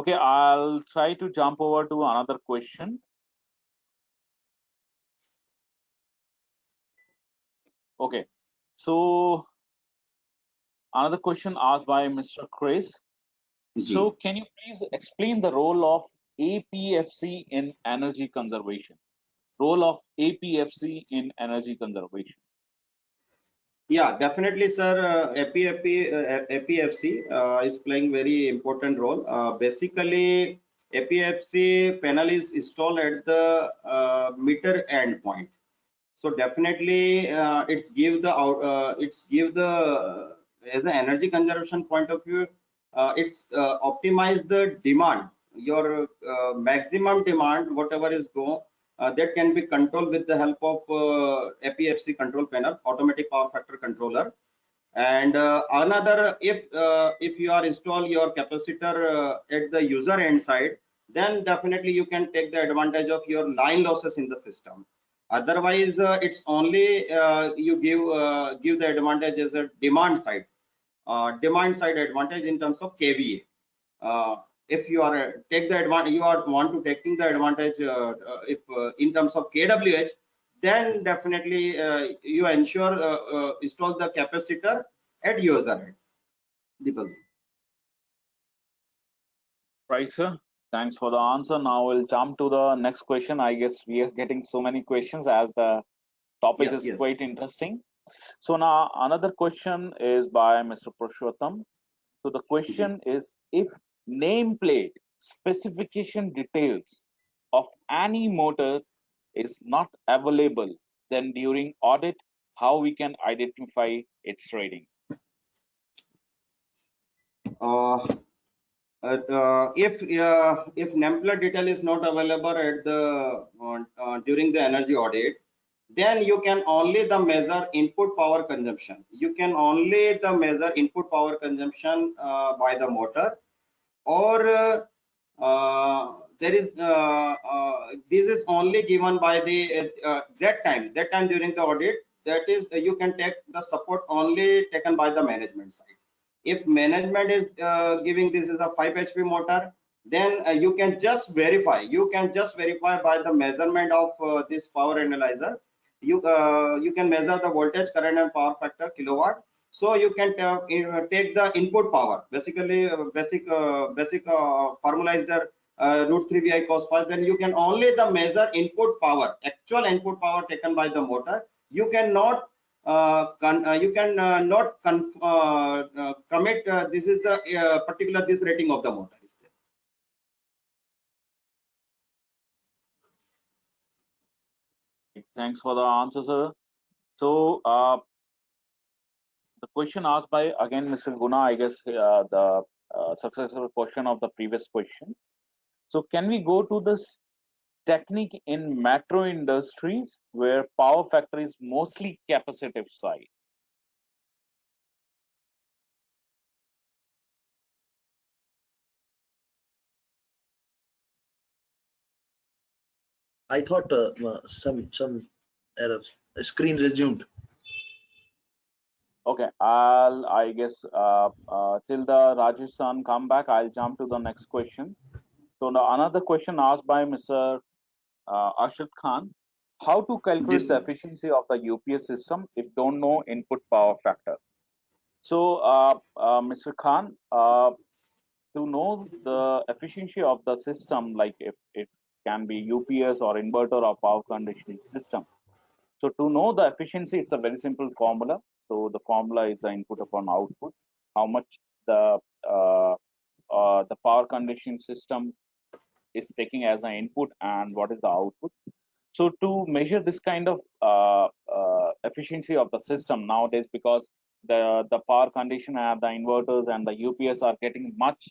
Okay, I'll try to jump over to another question. Okay, so another question asked by Mr. Chris. So can you please explain the role of APFC in energy conservation? Role of APFC in energy conservation. Yeah, definitely, sir. APFC is playing very important role. Basically, APFC panel is installed at the meter end point. So definitely, it's give the as an energy conservation point of view, it's optimize the demand. Your maximum demand, whatever is go. That can be controlled with the help of APFC control panel, automatic power factor controller. And another, if you are install your capacitor at the user end side, then definitely you can take the advantage of your line losses in the system. Otherwise, it's only you give the advantage as a demand side advantage in terms of KVA. If you are take the advantage, you are want to taking the advantage if in terms of kWh, then definitely you ensure install the capacitor at user end. Deepak. Right, sir. Thanks for the answer. Now we'll jump to the next question. I guess we are getting so many questions as the topic Yes, is quite interesting. So now another question is by Mr. Purushottam. So the question is, if nameplate specification details of any motor is not available, then during audit, how we can identify its rating? If nameplate detail is not available at the during the energy audit, then you can only the measure input power consumption. You can only the measure input power consumption by the motor, or there is this is only given by the that time during the audit. That is, you can take the support only taken by the management side. If management is giving this is a 5 HP motor, then you can just verify by the measurement of this power analyzer. You can measure the voltage, current, and power factor kilowatt. So you can take the input power, basically basic formula is the root 3 VI cos phi. Then you can only the measure input power, actual input power taken by the motor. You cannot not commit this is the particular this rating of the motor is there. Thanks for the answer, sir. So the question asked by again Mr. Guna, I guess the successful question of the previous question. So can we go to this technique in metro industries where power factor is mostly capacitive side? I thought some error. Screen resumed. Okay, I guess till the Rajesh san come back, I'll jump to the next question. So now another question asked by Mr. Arshad Khan: how to calculate the efficiency of the UPS system if don't know input power factor? So, Mr. Khan, to know the efficiency of the system, like if it can be UPS or inverter or power conditioning system. So to know the efficiency, it's a very simple formula. So the formula is the input upon output, how much the power conditioning system is taking as an input and what is the output. So to measure this kind of efficiency of the system nowadays, because the power condition and the inverters and the UPS are getting much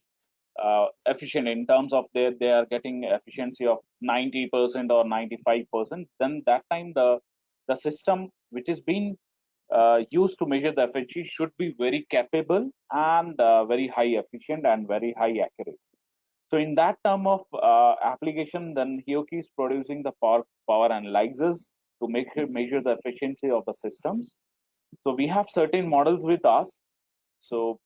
efficient in terms of they are getting efficiency of 90% or 95%, then that time the system which is being used to measure the efficiency should be very capable and very high efficient and very high accurate. So in that term of application, then Hioki is producing the power analyzers to measure the efficiency of the systems. So we have certain models with us. So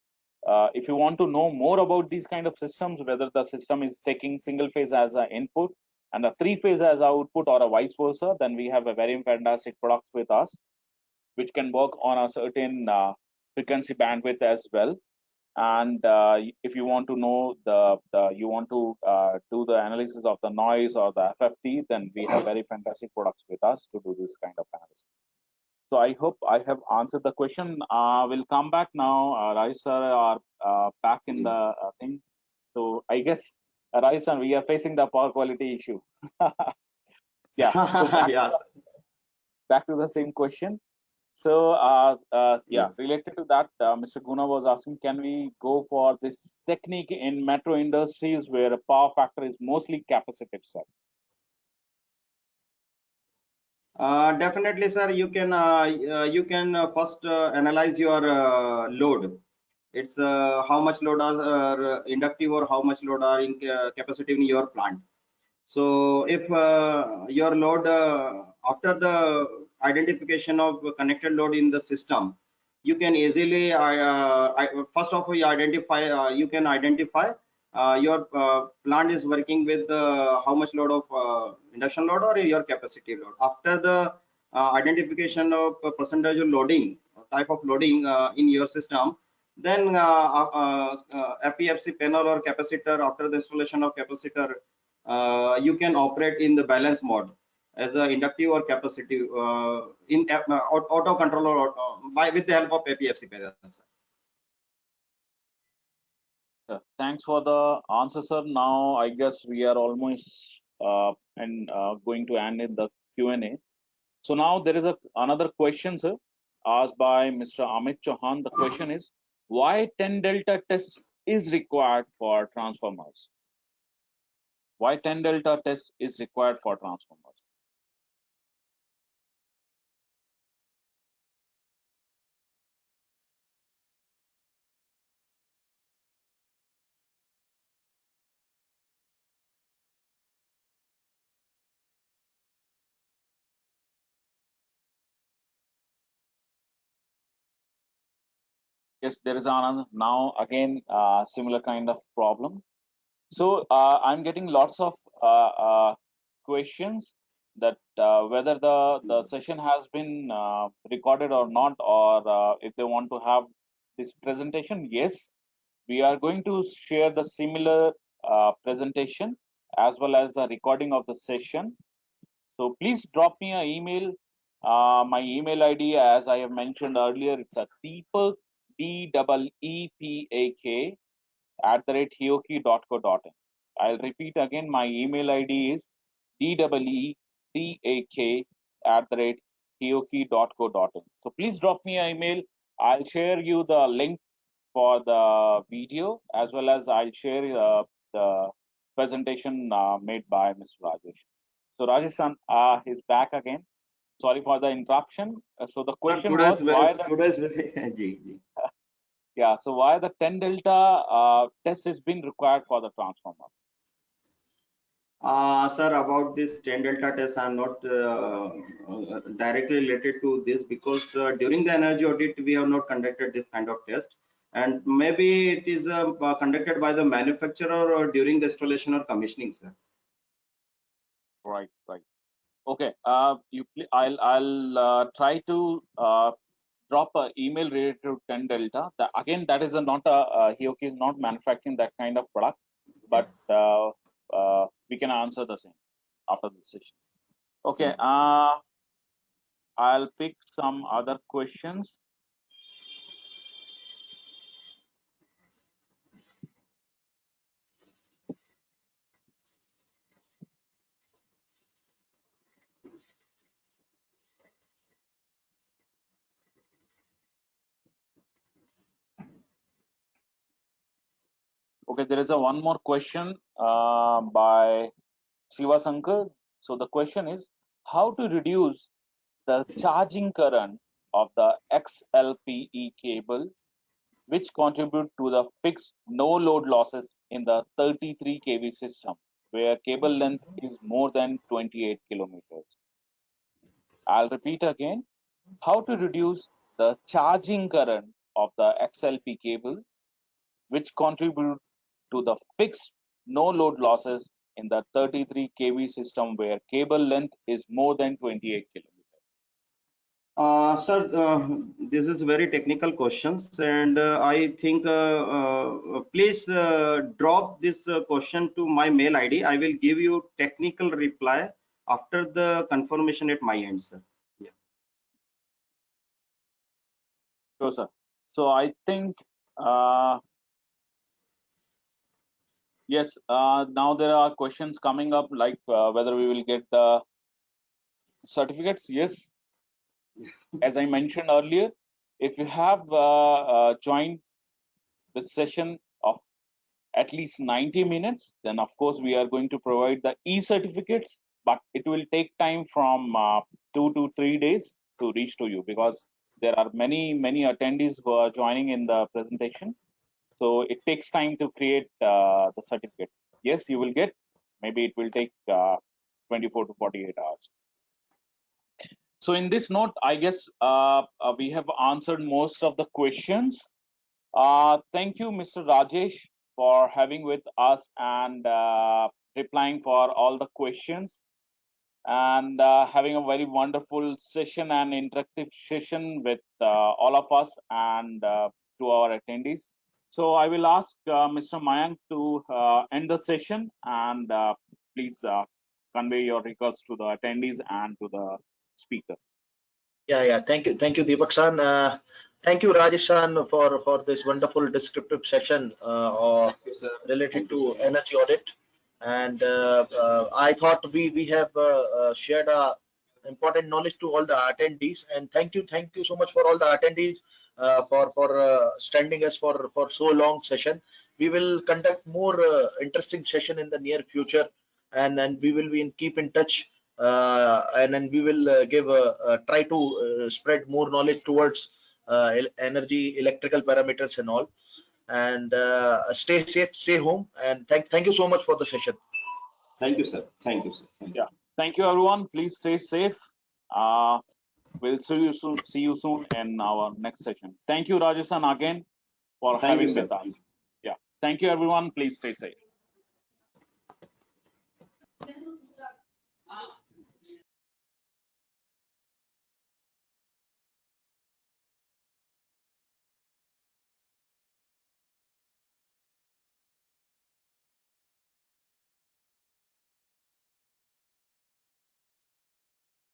if you want to know more about these kind of systems, whether the system is taking single phase as an input and a three phase as output or a vice versa, then we have a very fantastic products with us, which can work on a certain frequency bandwidth as well. And if you want to know you want to do the analysis of the noise or the FFT, then we have very fantastic products with us to do this kind of analysis. So I hope I have answered the question. We'll come back now. Rai sir are back in the thing. So I guess Rai sir, we are facing the power quality issue. Yeah. So back to the same question. So yeah, related to that, Mr. Guna was asking, can we go for this technique in metro industries where a power factor is mostly capacitive, sir? Definitely, sir. You can first analyze your load. It's how much load are inductive or how much load are in capacitive in your plant. So if your load after the identification of connected load in the system, you can easily first of all you can identify your plant is working with how much load of induction load or your capacity load. After the identification of percentage of loading, type of loading in your system, then FEFC panel or capacitor, after the installation of capacitor, you can operate in the balance mode as a inductive or capacitive in auto controller by with the help of FEFC panel. Thanks for the answer, sir. Now I guess we are almost going to end in the Q&A. So now there is another question, sir, asked by Mr. Amit Chauhan. The question is, why 10 delta test is required for transformers? Why 10 delta test is required for transformers? Yes, there is another now again similar kind of problem. So I'm getting lots of questions that whether the session has been recorded or not, or if they want to have this presentation. Yes, we are going to share the similar presentation as well as the recording of the session. So please drop me an email. My email ID, as I have mentioned earlier, it's a Deepak, DEEPAK @hioki.co.in. I'll repeat again, my email ID is DEEPAK @hioki.co.in. So please drop me an email. I'll share you the link for the video as well as I'll share the presentation made by Mr. Rajesh. So Rajesh is back again. Sorry for the interruption. So the question was why the yeah, so why the 10 delta test is being required for the transformer? Sir, about this 10 delta test, I'm not directly related to this because during the energy audit, we have not conducted this kind of test. And maybe it is conducted by the manufacturer or during the installation or commissioning, sir. Right. Okay. I'll try to drop an email related to 10 Delta. Again, that is not Hioki is not manufacturing that kind of product, but we can answer the same after the session. Okay. I'll pick some other questions. Okay, there is one more question by Siva Sankar. So the question is how to reduce the charging current of the XLPE cable, which contribute to the fixed no load losses in the 33 kV system, where cable length is more than 28 kilometers. I'll repeat again, how to reduce the charging current of the XLP cable, which contribute to the fixed no load losses in the 33 kV system where cable length is more than 28 kilometers. Sir, this is very technical questions, and I think please drop this question to my mail ID. I will give you technical reply after the confirmation at my end, sir. Yeah. Sure, sir. So I think yes, now there are questions coming up like whether we will get the certificates. Yes, as I mentioned earlier, if you have joined the session of at least 90 minutes, then of course we are going to provide the e-certificates, but it will take time from 2 to 3 days to reach to you because there are many attendees who are joining in the presentation. So it takes time to create the certificates. Yes, you will get, maybe it will take 24 to 48 hours. So in this note, I guess we have answered most of the questions. Thank you, Mr. Rajesh, for having with us and replying for all the questions and having a very wonderful session and interactive session with all of us and to our attendees. So I will ask Mr. Mayank to end the session and please convey your regards to the attendees and to the speaker. Yeah. Thank you, Deepak-san. Thank you, Rajesh-san, for this wonderful descriptive session related to energy audit. And I thought we have shared important knowledge to all the attendees. And thank you so much for all the attendees for standing us for so long session. We will conduct more interesting session in the near future, and we will keep in touch. And then we will try to spread more knowledge towards energy, electrical parameters and all. And stay safe, stay home, and thank you so much for the session. Thank you, sir. Thank you, sir. Yeah, thank you, everyone. Please stay safe. We'll see you soon in our next session. Thank you, Rajesh, again for having with us. Yeah, thank you, everyone. Please stay safe.